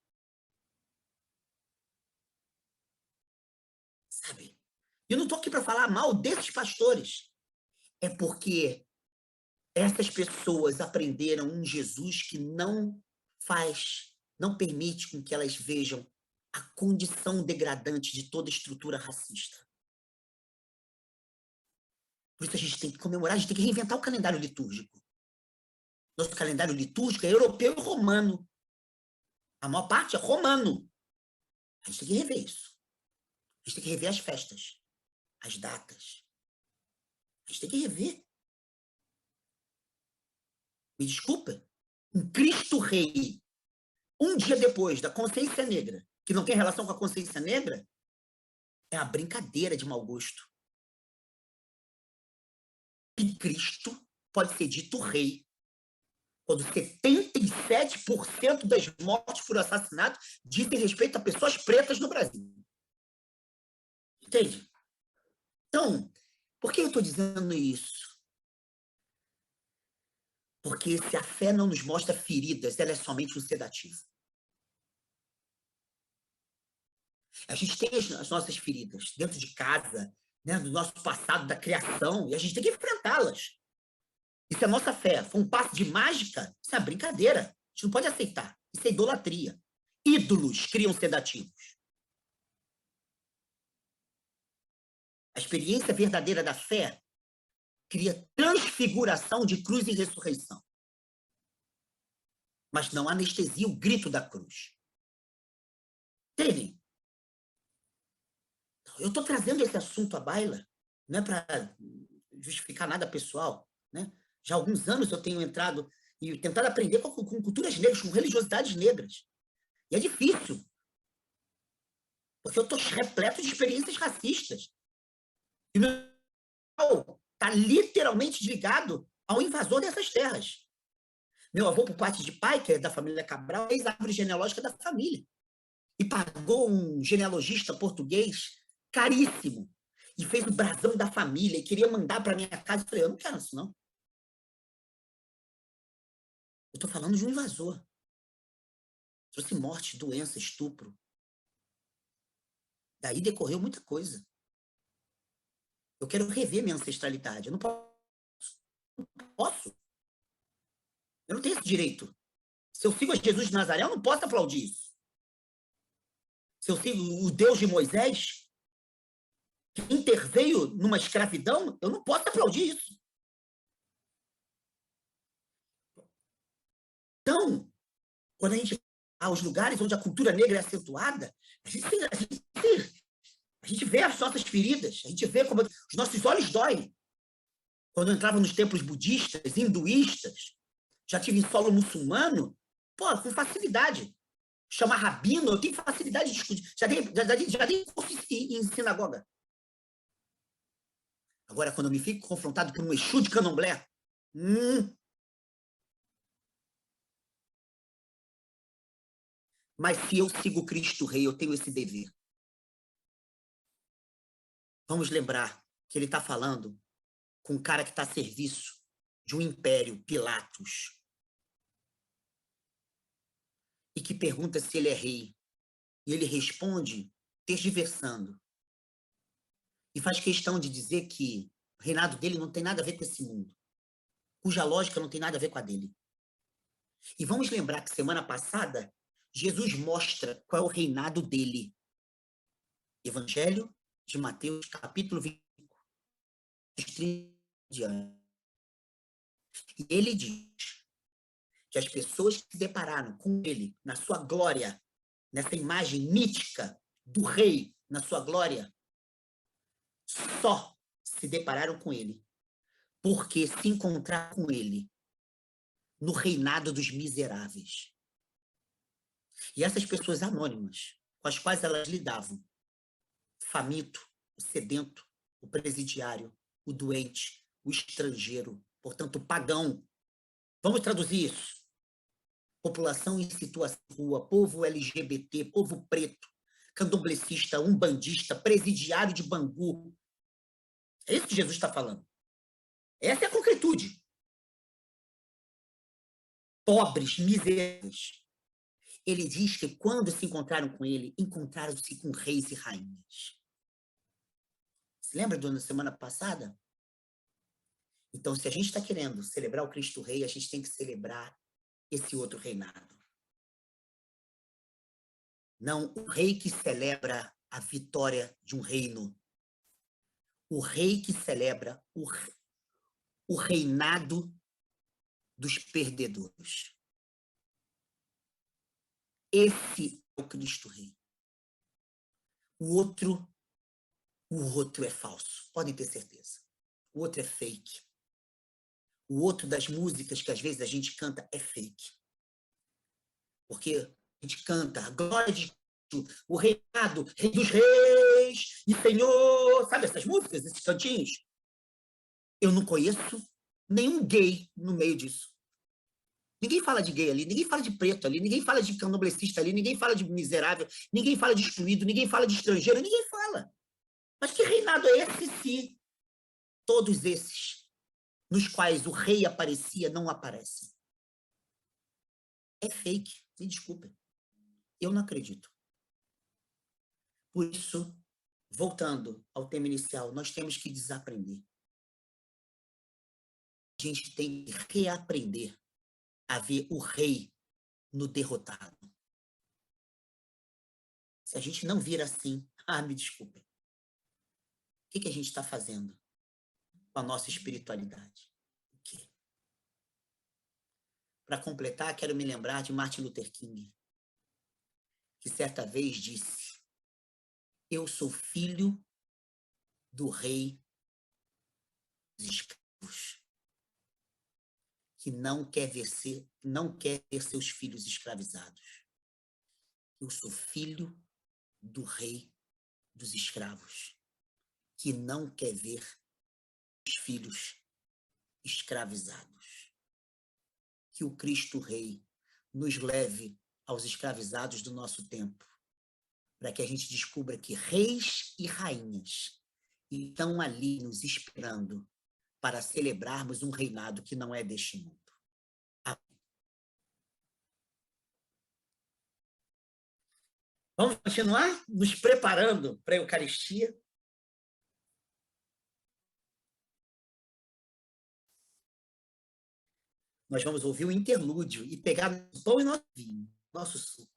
Sabe? Eu não estou aqui para falar mal desses pastores. É porque essas pessoas aprenderam um Jesus que não permite com que elas vejam a condição degradante de toda estrutura racista. Por isso a gente tem que comemorar, a gente tem que reinventar o calendário litúrgico. Nosso calendário litúrgico é europeu e romano. A maior parte é romano. A gente tem que rever isso. A gente tem que rever as festas, as datas. A gente tem que rever. Me desculpa, um Cristo Rei, um dia depois da consciência negra, que não tem relação com a consciência negra, é uma brincadeira de mau gosto. E Cristo pode ser dito rei quando 77% das mortes por assassinato dizem respeito a pessoas pretas no Brasil. Entende? Então, por que eu estou dizendo isso? Porque se a fé não nos mostra feridas, ela é somente um sedativo. A gente tem as nossas feridas dentro de casa, né, do nosso passado, da criação, e a gente tem que enfrentá-las. Isso é nossa fé. Foi um passo de mágica? Isso é uma brincadeira. A gente não pode aceitar. Isso é idolatria. Ídolos criam sedativos. A experiência verdadeira da fé cria transfiguração de cruz e ressurreição. Mas não anestesia o grito da cruz. Entendem? Eu estou trazendo esse assunto à baila, não é para justificar nada pessoal, né? Já há alguns anos eu tenho entrado e tentado aprender com culturas negras, com religiosidades negras. E é difícil. Porque eu estou repleto de experiências racistas. E meu está literalmente ligado ao invasor dessas terras. Meu avô, por parte de pai, que é da família Cabral, fez a árvore genealógica da família. E pagou um genealogista português caríssimo. E fez o brasão da família e queria mandar para minha casa. Eu falei, eu não quero isso, não. Eu estou falando de um invasor. Trouxe morte, doença, estupro. Daí decorreu muita coisa. Eu quero rever minha ancestralidade. Eu não posso. Eu não tenho esse direito. Se eu sigo a Jesus de Nazaré, eu não posso aplaudir isso. Se eu sigo o Deus de Moisés, que interveio numa escravidão, eu não posso aplaudir isso. Então, quando a gente aos lugares onde a cultura negra é acentuada, a gente vê as nossas feridas, a gente vê como os nossos olhos doem. Quando eu entrava nos templos budistas, hinduístas, já tive em solo muçulmano, pô, com facilidade. Chamar rabino, eu tenho facilidade de discutir. Já dei curso em sinagoga. Agora, quando eu me fico confrontado por um Exu de candomblé, mas se eu sigo Cristo Rei, eu tenho esse dever. Vamos lembrar que ele está falando com um cara que está a serviço de um império, Pilatos, e que pergunta se ele é rei. E ele responde tergiversando. E faz questão de dizer que o reinado dele não tem nada a ver com esse mundo, cuja lógica não tem nada a ver com a dele. E vamos lembrar que semana passada, Jesus mostra qual é o reinado dele. Evangelho de Mateus, capítulo 25, 30. E ele diz que as pessoas que se depararam com ele na sua glória, nessa imagem mítica do rei na sua glória, só se depararam com ele porque se encontraram com ele no reinado dos miseráveis. E essas pessoas anônimas, com as quais elas lidavam, o faminto, o sedento, o presidiário, o doente, o estrangeiro, portanto, o pagão. Vamos traduzir isso. População em situação de rua, povo LGBT, povo preto, candomblecista, umbandista, presidiário de Bangu. É isso que Jesus está falando. Essa é a concretude. Pobres, miseráveis. Ele diz que quando se encontraram com ele, encontraram-se com reis e rainhas. Se lembra da semana passada? Então, se a gente está querendo celebrar o Cristo Rei, a gente tem que celebrar esse outro reinado. Não o rei que celebra a vitória de um reino. O rei que celebra o reinado dos perdedores. Esse é o Cristo Rei. O outro é falso, podem ter certeza. O outro é fake. O outro das músicas que às vezes a gente canta é fake. Porque a gente canta a glória de Cristo, o reinado, rei dos reis e senhor, sabe essas músicas, esses cantinhos? Eu não conheço nenhum gay no meio disso. Ninguém fala de gay ali, ninguém fala de preto ali, ninguém fala de candomblecista ali, ninguém fala de miserável, ninguém fala de excluído, ninguém fala de estrangeiro, ninguém fala. Mas que reinado é esse se todos esses nos quais o rei aparecia não aparecem? É fake, me desculpem. Eu não acredito. Por isso, voltando ao tema inicial, nós temos que desaprender. A gente tem que reaprender a ver o rei no derrotado. Se a gente não vir assim, me desculpem. O que a gente está fazendo com a nossa espiritualidade? O quê? Para completar, quero me lembrar de Martin Luther King, que certa vez disse: eu sou filho do rei dos escravos, que não quer ver seus filhos escravizados. Eu sou filho do rei dos escravos. que não quer ver os filhos escravizados. Que o Cristo Rei nos leve aos escravizados do nosso tempo, para que a gente descubra que reis e rainhas estão ali nos esperando para celebrarmos um reinado que não é deste mundo. Vamos continuar nos preparando para a Eucaristia? Nós vamos ouvir o interlúdio e pegar nosso pão e nosso vinho, nosso suco.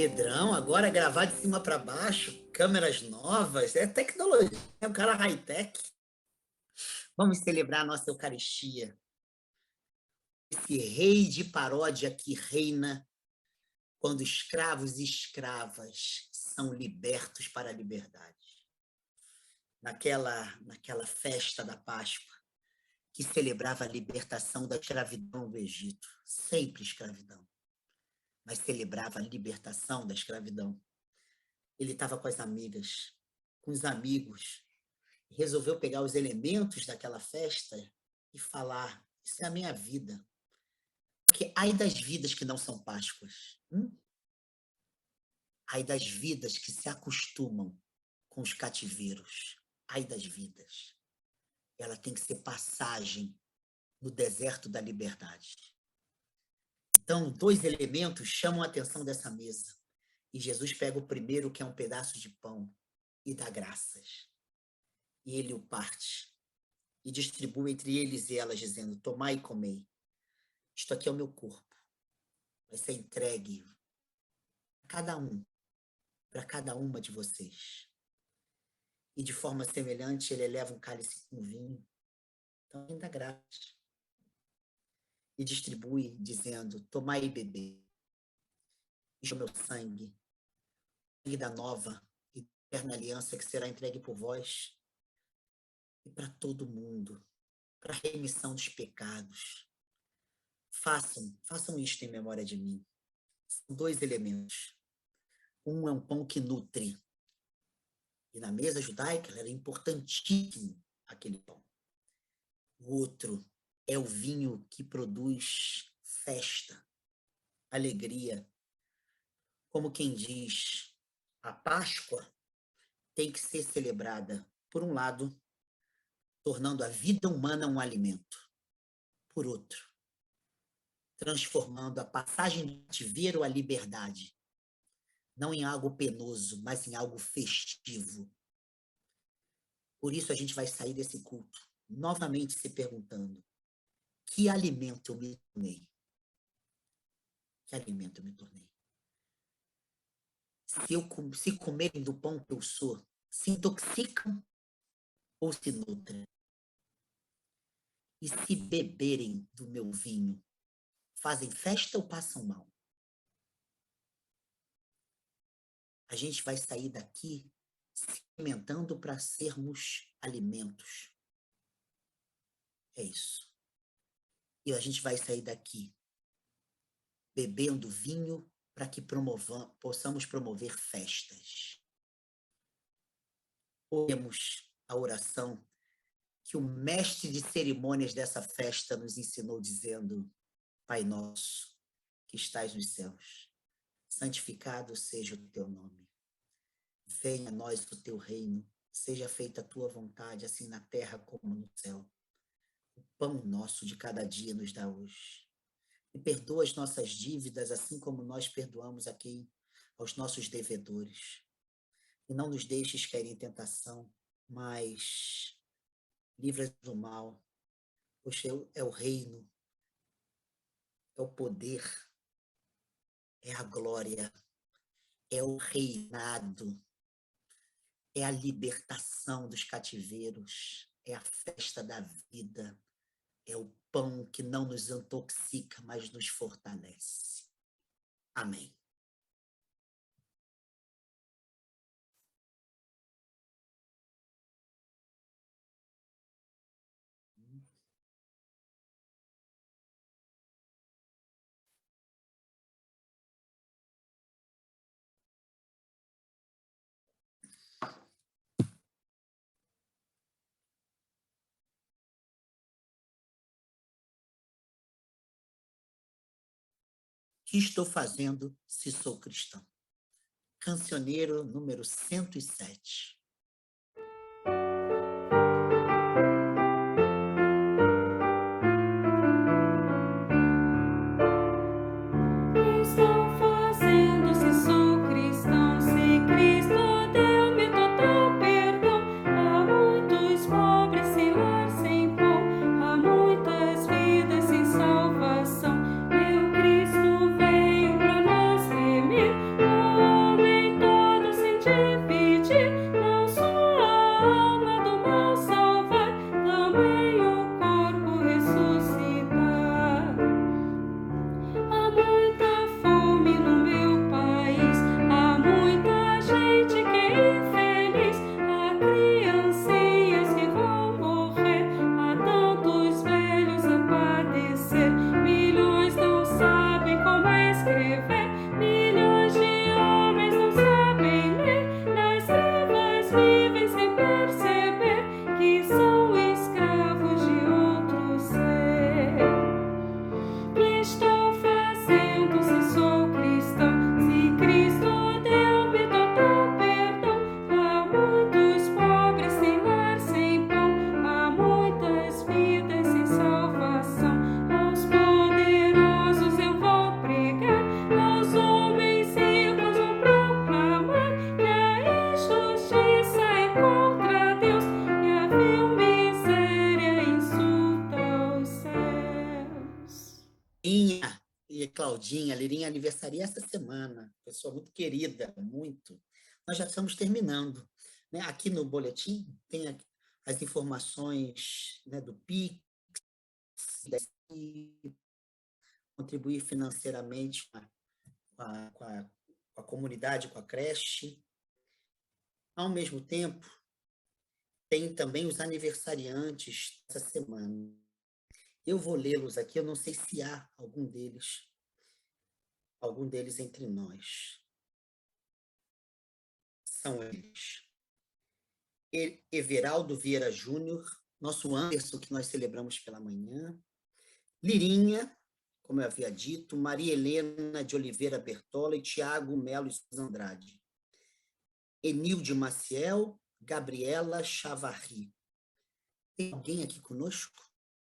Pedrão, agora gravar de cima para baixo, câmeras novas, é tecnologia, é um cara high-tech. Vamos celebrar a nossa Eucaristia. Esse rei de paródia que reina quando escravos e escravas são libertos para a liberdade. Naquela festa da Páscoa, que celebrava a libertação da escravidão do Egito, sempre escravidão, mas celebrava a libertação da escravidão. Ele estava com as amigas, com os amigos, resolveu pegar os elementos daquela festa e falar: isso é a minha vida. Porque ai das vidas que não são Páscoas. Ai das vidas que se acostumam com os cativeiros. Ai das vidas. Ela tem que ser passagem no deserto da liberdade. Então, 2 elementos chamam a atenção dessa mesa. E Jesus pega o primeiro, que é um pedaço de pão, e dá graças. E ele o parte e distribui entre eles e elas, dizendo: tomai e comei. Isto aqui é o meu corpo. Vai ser entregue a cada um, para cada uma de vocês. E de forma semelhante, ele eleva um cálice com vinho. Então, ainda graças. E distribui, dizendo: tomai e bebei. Isto é o meu sangue, sangue da nova e eterna aliança que será entregue por vós e para todo mundo, para a remissão dos pecados. Façam isto em memória de mim. São 2 elementos. Um é um pão que nutre. E na mesa judaica era importantíssimo aquele pão. O outro é o vinho que produz festa, alegria. Como quem diz, a Páscoa tem que ser celebrada, por um lado, tornando a vida humana um alimento. Por outro, transformando a passagem do cativeiro à liberdade, não em algo penoso, mas em algo festivo. Por isso a gente vai sair desse culto novamente se perguntando: que alimento eu me tornei? Que alimento eu me tornei? Se comerem do pão que eu sou, se intoxicam ou se nutrem? E se beberem do meu vinho, fazem festa ou passam mal? A gente vai sair daqui se alimentando para sermos alimentos. É isso. E a gente vai sair daqui bebendo vinho para que possamos promover festas. Oremos a oração que o mestre de cerimônias dessa festa nos ensinou dizendo: Pai nosso, que estás nos céus, santificado seja o teu nome. Venha a nós o teu reino, seja feita a tua vontade, assim na terra como no céu. O pão nosso de cada dia nos dá hoje. E perdoa as nossas dívidas, assim como nós perdoamos aqui aos nossos devedores. E não nos deixes cair em tentação, mas livra-nos do mal, pois é o reino, é o poder, é a glória, é o reinado, é a libertação dos cativeiros, é a festa da vida, é o pão que não nos intoxica, mas nos fortalece. Amém. O que estou fazendo se sou cristão? Cancioneiro número 107. Estou fazendo se sou cristão, se Cristo deu-me total perdão. Há muitos pobres sem lar, sem pão, há muitas vidas sem salvação. Meu Cristo veio pra nos remir, o homem todo sem dividir, não só a alma do mal salvar, também o corpo ressuscitar. Há muita fome no meu país, há muita gente que é infeliz, há criancinhas que vão morrer, há tantos velhos a padecer, milhões não sabem como escrever, milhões de homens não sabem ler, nas trevas vivem sem perceber que são escravos de outro ser. Que estou fazendo se sou cristão, se Cristo deu-me total perdão? Há muitos pobres sem lar, sem pão, há muitas vidas sem salvação. Aos poderosos eu vou pregar, aos homens ricos vou proclamar que a injustiça é contra Deus e a vil miséria insulta os céus. Lirinha e Claudinha, Lirinha aniversaria essa semana, pessoa muito querida, muito. Nós já estamos terminando, né? Aqui no boletim tem as informações, né, do Pix, contribuir financeiramente com a comunidade, com a creche. Ao mesmo tempo, tem também os aniversariantes dessa semana. Eu vou lê-los aqui, eu não sei se há algum deles entre nós. São eles: Everaldo Vieira Júnior, nosso Anderson, que nós celebramos pela manhã, Lirinha, como eu havia dito, Maria Helena de Oliveira Bertola e Tiago Melo Andrade, Enilde Maciel, Gabriela Chavarri. Tem alguém aqui conosco?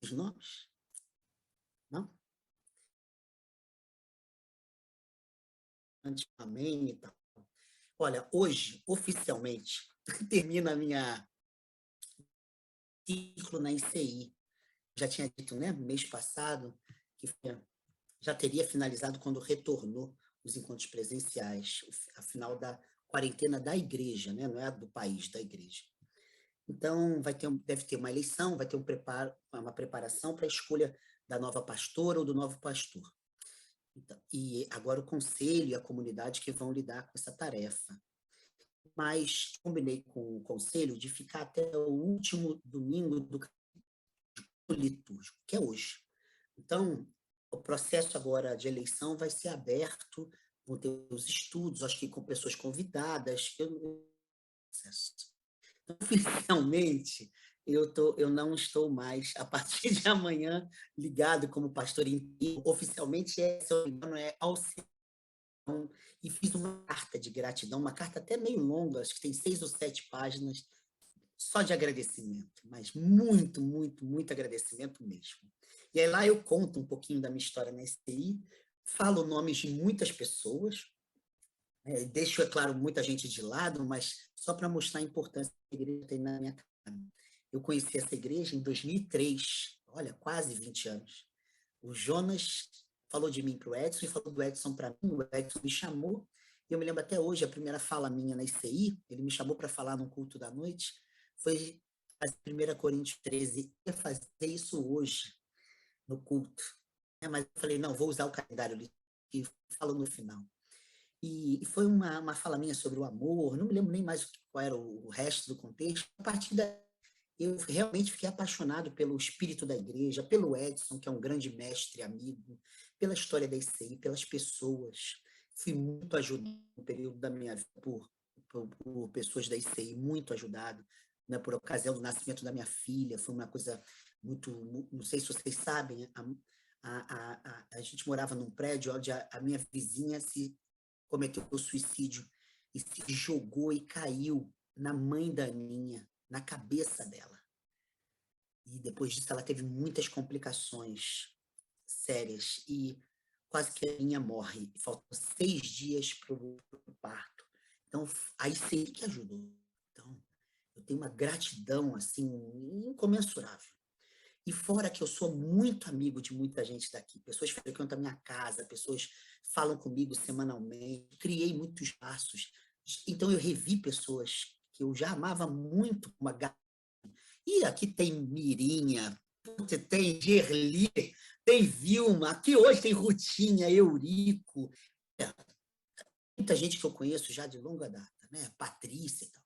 Os nomes? Não? Amém e tal. Olha, hoje, oficialmente, termina a minha ciclo na ICI. Já tinha dito, né, mês passado, que já teria finalizado quando retornou os encontros presenciais, a final da quarentena da igreja, né, não é do país, da igreja. Então, deve ter uma eleição, vai ter uma preparação para a escolha da nova pastora ou do novo pastor. Então, e agora o conselho e a comunidade que vão lidar com essa tarefa. Mas combinei com o conselho de ficar até o último domingo do litúrgico, que é hoje. Então, o processo agora de eleição vai ser aberto, vão ter os estudos, acho que com pessoas convidadas. Então, oficialmente, eu não estou mais, a partir de amanhã, ligado como pastor em oficialmente se eu não me engano, é auxiliar, e fiz uma carta de gratidão, uma carta até meio longa, acho que tem 6 ou 7 páginas, só de agradecimento, mas muito, muito, muito agradecimento mesmo. E aí lá eu conto um pouquinho da minha história na STI, falo nomes de muitas pessoas, deixo, é claro, muita gente de lado, mas só para mostrar a importância que a igreja tem na minha casa. Eu conheci essa igreja em 2003, olha, quase 20 anos. O Jonas falou de mim para o Edson e falou do Edson para mim, o Edson me chamou, e eu me lembro até hoje, a primeira fala minha na ICI, ele me chamou para falar num culto da noite, foi a 1 Coríntios 13, eu ia fazer isso hoje, no culto. Mas eu falei, não, vou usar o calendário que falo no final. E foi uma fala minha sobre o amor, não me lembro nem mais qual era o resto do contexto. A partir daí, eu realmente fiquei apaixonado pelo espírito da igreja, pelo Edson, que é um grande mestre e amigo, pela história da ICI, pelas pessoas. Fui muito ajudado no período da minha vida por pessoas da ICI, muito ajudado, né, por ocasião do nascimento da minha filha. Foi uma coisa muito, não sei se vocês sabem, a gente morava num prédio onde a minha vizinha cometeu o suicídio e se jogou e caiu na mãe da Aninha, na cabeça dela. E depois disso ela teve muitas complicações sérias e quase que a Aninha morre. Faltam 6 dias para o parto. Então, aí sei que ajudou. Então, eu tenho uma gratidão, assim, incomensurável. E fora que eu sou muito amigo de muita gente daqui, pessoas frequentam a minha casa, pessoas falam comigo semanalmente, criei muitos laços. Então eu revi pessoas que eu já amava muito, uma gata. E aqui tem Mirinha, tem Gerli, tem Vilma, aqui hoje tem Rutinha, Eurico, muita gente que eu conheço já de longa data, né? Patrícia e tal.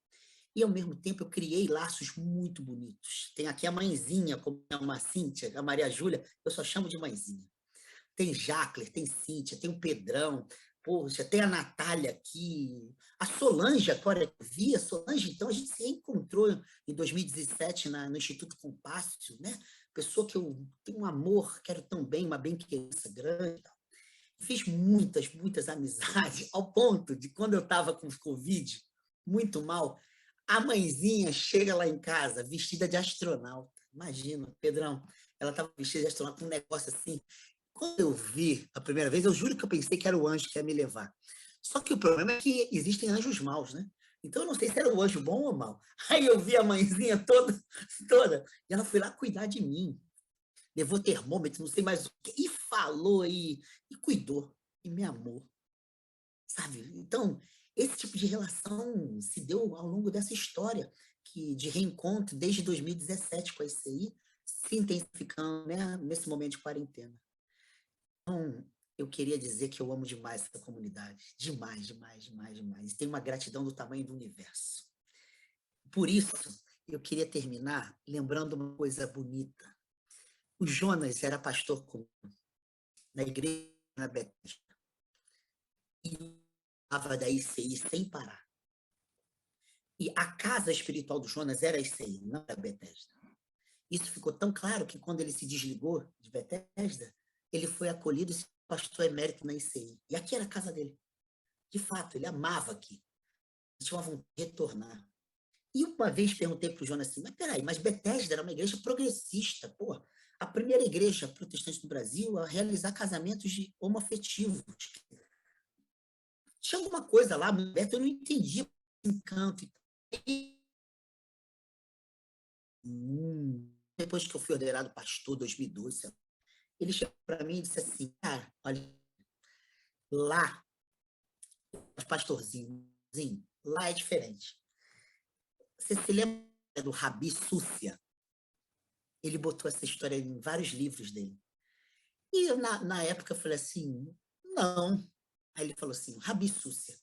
E, ao mesmo tempo, eu criei laços muito bonitos. Tem aqui a mãezinha, como é uma Cíntia, a Maria Júlia, eu só chamo de mãezinha. Tem Jacler, tem Cíntia, tem o Pedrão, poxa, tem a Natália aqui, a Solange, agora eu vi a Solange, então a gente se encontrou em 2017 no Instituto Compácio, né? Pessoa que eu tenho um amor, quero tão bem, uma bem-querança grande. Fiz muitas, muitas amizades, ao ponto de quando eu estava com Covid, muito mal, a mãezinha chega lá em casa vestida de astronauta. Imagina, Pedrão, ela estava vestida de astronauta, um negócio assim. Quando eu vi a primeira vez, eu juro que eu pensei que era o anjo que ia me levar. Só que o problema é que existem anjos maus, né? Então eu não sei se era o anjo bom ou mau. Aí eu vi a mãezinha toda, e ela foi lá cuidar de mim. Levou termômetro, não sei mais o que, e falou e cuidou, e me amou, sabe? Então, esse tipo de relação se deu ao longo dessa história de reencontro desde 2017 com a ICI, se intensificando, né, nesse momento de quarentena. Então, eu queria dizer que eu amo demais essa comunidade, demais, demais, demais, demais. E tenho uma gratidão do tamanho do universo. Por isso, eu queria terminar lembrando uma coisa bonita. O Jonas era pastor comigo na igreja na Betesda. E falava da ICI sem parar. E a casa espiritual do Jonas era a ICI, não era a Betesda. Isso ficou tão claro que quando ele se desligou de Betesda, ele foi acolhido e se pastor emérito na ICI. E aqui era a casa dele. De fato, ele amava aqui. Ele tinha uma vontade de retornar. E uma vez perguntei para o Jonas assim, mas peraí, mas Betesda era uma igreja progressista, pô. A primeira igreja protestante do Brasil a realizar casamentos de homoafetivos. Tinha alguma coisa lá, eu não entendia o encanto. Depois que eu fui ordenado pastor, 2012, ele chegou para mim e disse assim, cara, olha, lá, pastorzinho, lá é diferente. Você se lembra do Rabi Súcia? Ele botou essa história em vários livros dele. E eu, na época, eu falei assim, não. Aí ele falou assim, Rabi Súcia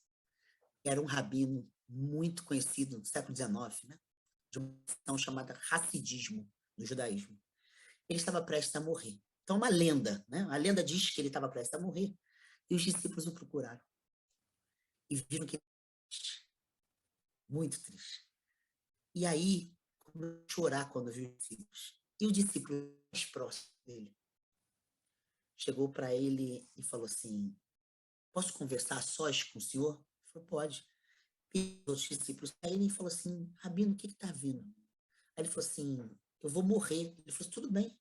era um rabino muito conhecido no século XIX, né? De uma questão chamada Hassidismo, no judaísmo. Ele estava prestes a morrer. Então, uma lenda, né? A lenda diz que ele estava prestes a morrer e os discípulos o procuraram. E viram que ele estava triste, muito triste. E aí, chorar quando viu os discípulos. E o discípulo mais próximo dele chegou para ele e falou assim: posso conversar a sós com o senhor? Ele falou: pode. E os outros discípulos saíram e falou assim: Rabino, o que está vindo? Aí ele falou assim: eu vou morrer. Ele falou assim: tudo bem.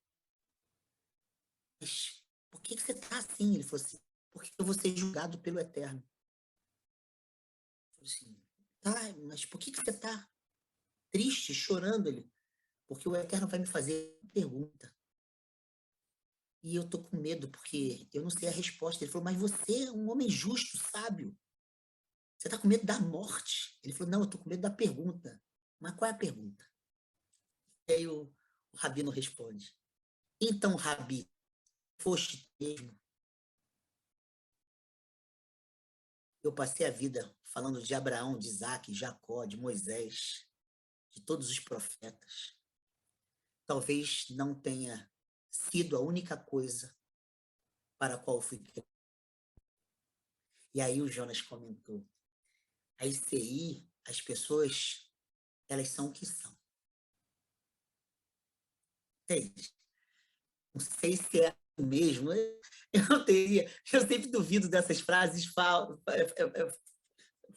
Mas por que você está assim? Ele falou assim: porque eu vou ser julgado pelo Eterno. Eu falei assim: tá, mas por que você está triste, chorando? Ele, porque o Eterno vai me fazer uma pergunta. E eu tô com medo, porque eu não sei a resposta. Ele falou: mas você é um homem justo, sábio. Você está com medo da morte? Ele falou: não, eu estou com medo da pergunta. Mas qual é a pergunta? E aí o Rabino responde: então, Rabi, foste mesmo. Eu passei a vida falando de Abraão, de Isaac, de Jacó, de Moisés, de todos os profetas. Talvez não tenha sido a única coisa para a qual fui criado. E aí o Jonas comentou: a ICI, as pessoas, elas são o que são. Entende? Não sei se é o mesmo. Eu não teria. Eu sempre duvido dessas frases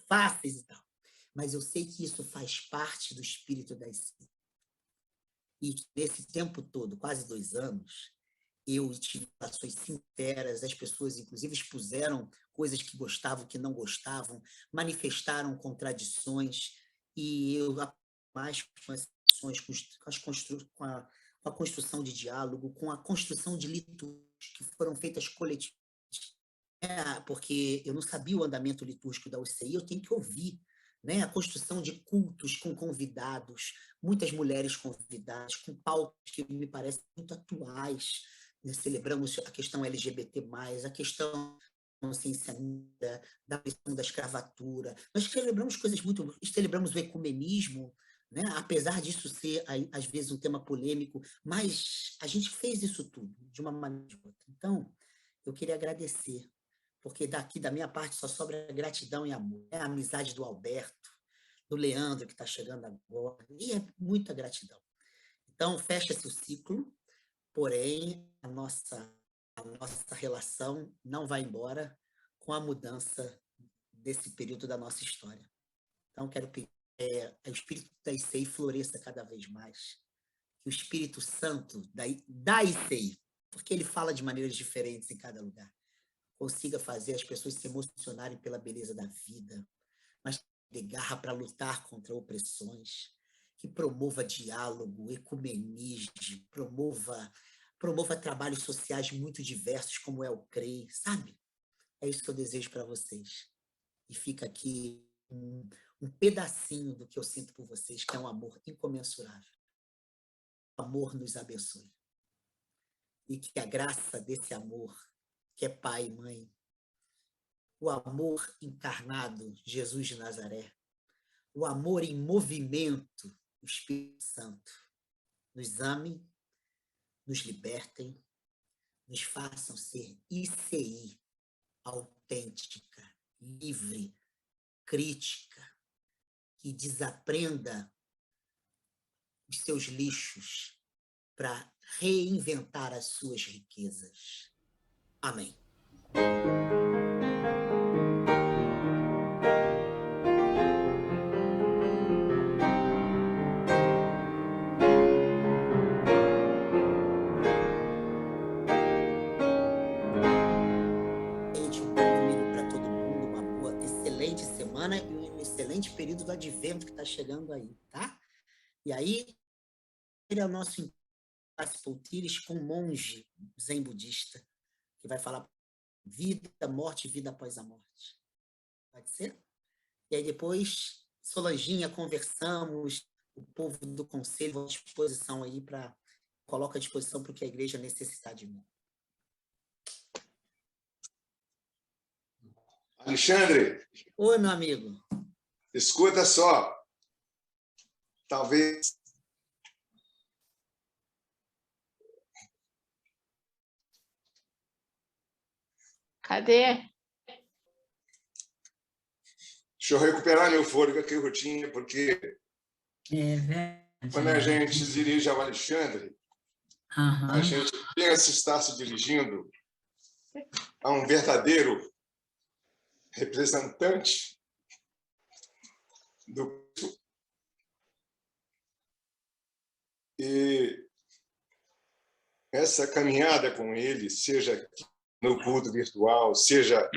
fáceis e tal. Mas eu sei que isso faz parte do espírito da ICI. E nesse tempo todo, quase 2 anos, eu tive relações sinceras, as pessoas, inclusive, expuseram coisas que gostavam, que não gostavam, manifestaram contradições, e eu, mais com as ações, com a construção de diálogo, com a construção de liturgias que foram feitas coletivamente, porque eu não sabia o andamento litúrgico da UCI, eu tenho que ouvir, né? A construção de cultos com convidados, muitas mulheres convidadas, com pautas que me parecem muito atuais, né? Celebramos a questão LGBT+, a questão da consciência da questão da escravatura. Nós celebramos coisas muito... Celebramos o ecumenismo, né? Apesar disso ser, às vezes, um tema polêmico, mas a gente fez isso tudo, de uma maneira ou de outra. Então, eu queria agradecer, porque daqui, da minha parte, só sobra gratidão e amor. É a amizade do Alberto, do Leandro, que está chegando agora, e é muita gratidão. Então, fecha-se o ciclo, porém, a nossa relação não vai embora com a mudança desse período da nossa história. Então, quero pedir que o Espírito da ICEI floresça cada vez mais, que o Espírito Santo da ICEI, porque ele fala de maneiras diferentes em cada lugar, consiga fazer as pessoas se emocionarem pela beleza da vida, mas de garra para lutar contra opressões, que promova diálogo, ecumenismo, promova trabalhos sociais muito diversos, como é o CREI, sabe? É isso que eu desejo para vocês. E fica aqui um pedacinho do que eu sinto por vocês, que é um amor incomensurável. O amor nos abençoe. E que a graça desse amor, que é pai e mãe, o amor encarnado, Jesus de Nazaré, o amor em movimento, o Espírito Santo, nos amem, nos libertem, nos façam ser ICI, autêntica, livre, crítica, que desaprenda os seus lixos para reinventar as suas riquezas. Amém. E um excelente período do advento que está chegando aí, tá? E aí, ele é o nosso Paultires com um monge zen budista, que vai falar vida, morte e vida após a morte. Pode ser? E aí depois, Solanginha, conversamos, o povo do conselho à disposição aí coloca à disposição para o que a igreja necessitar de mim. Alexandre. Oi, meu amigo. Escuta só. Talvez... Cadê? Deixa eu recuperar meu fôlego aqui, Rutinha, porque... quando a gente se dirige ao Alexandre, a gente pensa estar se dirigindo a um verdadeiro representante do Cristo. E essa caminhada com ele, seja aqui no culto virtual, seja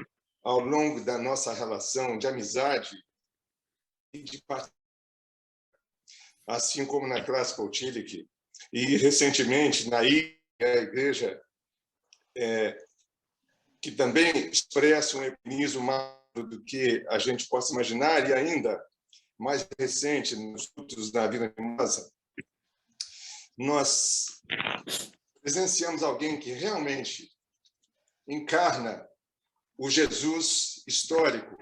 ao longo da nossa relação de amizade e de participação, assim como na classe Poutillic, e recentemente na igreja, que também expressa um ecumenismo mais do que a gente possa imaginar, e ainda mais recente, nos cultos da Vida Mimosa, nós presenciamos alguém que realmente encarna o Jesus histórico,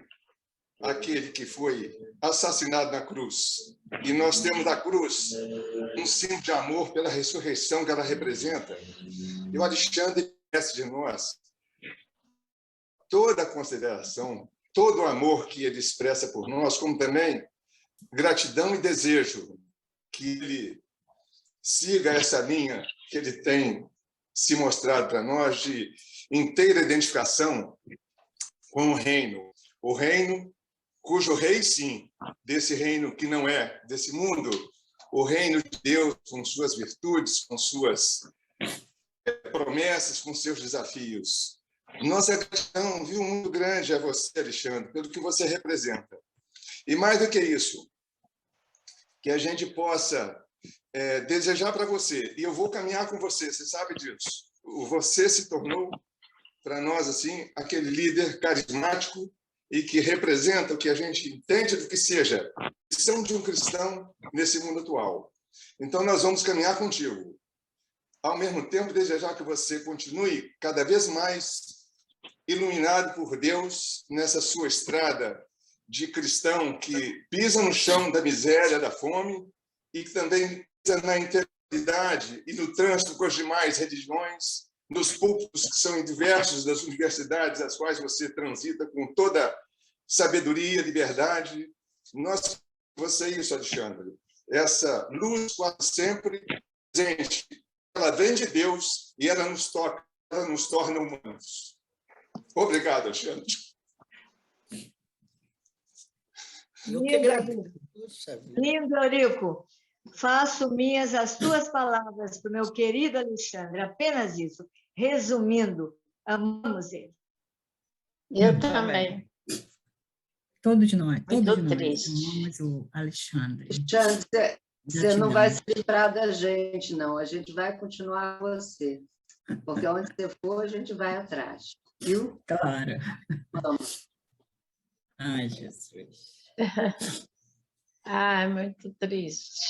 aquele que foi assassinado na cruz. E nós temos da cruz um símbolo de amor pela ressurreição que ela representa. E o Alexandre merece de nós toda a consideração, todo o amor que ele expressa por nós, como também gratidão e desejo que ele siga essa linha que ele tem se mostrado para nós de inteira identificação com o reino cujo rei, sim, desse reino que não é desse mundo, o reino de Deus com suas virtudes, com suas promessas, com seus desafios. Nossa gratidão, viu, muito grande a você, Alexandre, pelo que você representa. E mais do que isso, que a gente possa desejar para você, e eu vou caminhar com você, você sabe disso. Você se tornou, para nós, assim, aquele líder carismático e que representa o que a gente entende do que seja a missão de um cristão nesse mundo atual. Então, nós vamos caminhar contigo. Ao mesmo tempo, desejar que você continue cada vez mais iluminado por Deus nessa sua estrada de cristão que pisa no chão da miséria, da fome, e que também pisa na integridade e no trânsito com as demais religiões, nos púlpitos que são diversos das universidades, as quais você transita com toda sabedoria, liberdade. Nós, você isso, Alexandre, essa luz quase sempre presente, ela vem de Deus e ela nos toca, ela nos torna humanos. Obrigado, Alexandre. Lindo, Eurico. Faço minhas as tuas palavras para o meu querido Alexandre, apenas isso. Resumindo, amamos ele. Eu também. Todos nós triste. amamos o Alexandre. Alexandre, você não vai se livrar da gente, não. A gente vai continuar com você. Porque onde você for, a gente vai atrás. Viu? Claro. Vamos. Ai, Jesus. Ai, muito triste.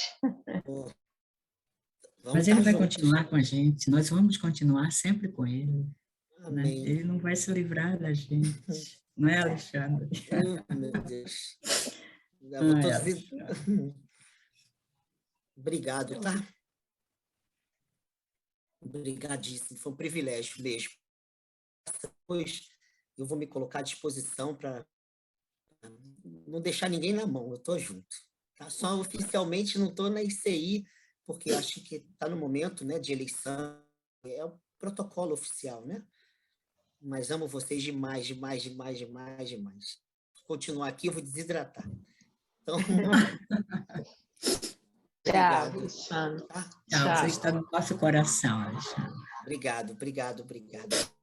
Mas ele vai continuar com a gente, nós vamos continuar sempre com ele. Né? Ele não vai se livrar da gente. Não é, Alexandre? Meu Deus. Ai, Obrigado, tá? Obrigadíssimo, foi um privilégio mesmo. Depois eu vou me colocar à disposição para não deixar ninguém na mão, eu estou junto. Tá? Só oficialmente não estou na ICI, porque acho que está no momento, né, de eleição, é o protocolo oficial, né? Mas amo vocês demais, demais, demais, demais, demais. Vou continuar aqui, eu vou desidratar. Então, Tchau, Alexandre. Tá? Tchau, você está no nosso coração, Alexandre. Obrigado, obrigado, obrigado.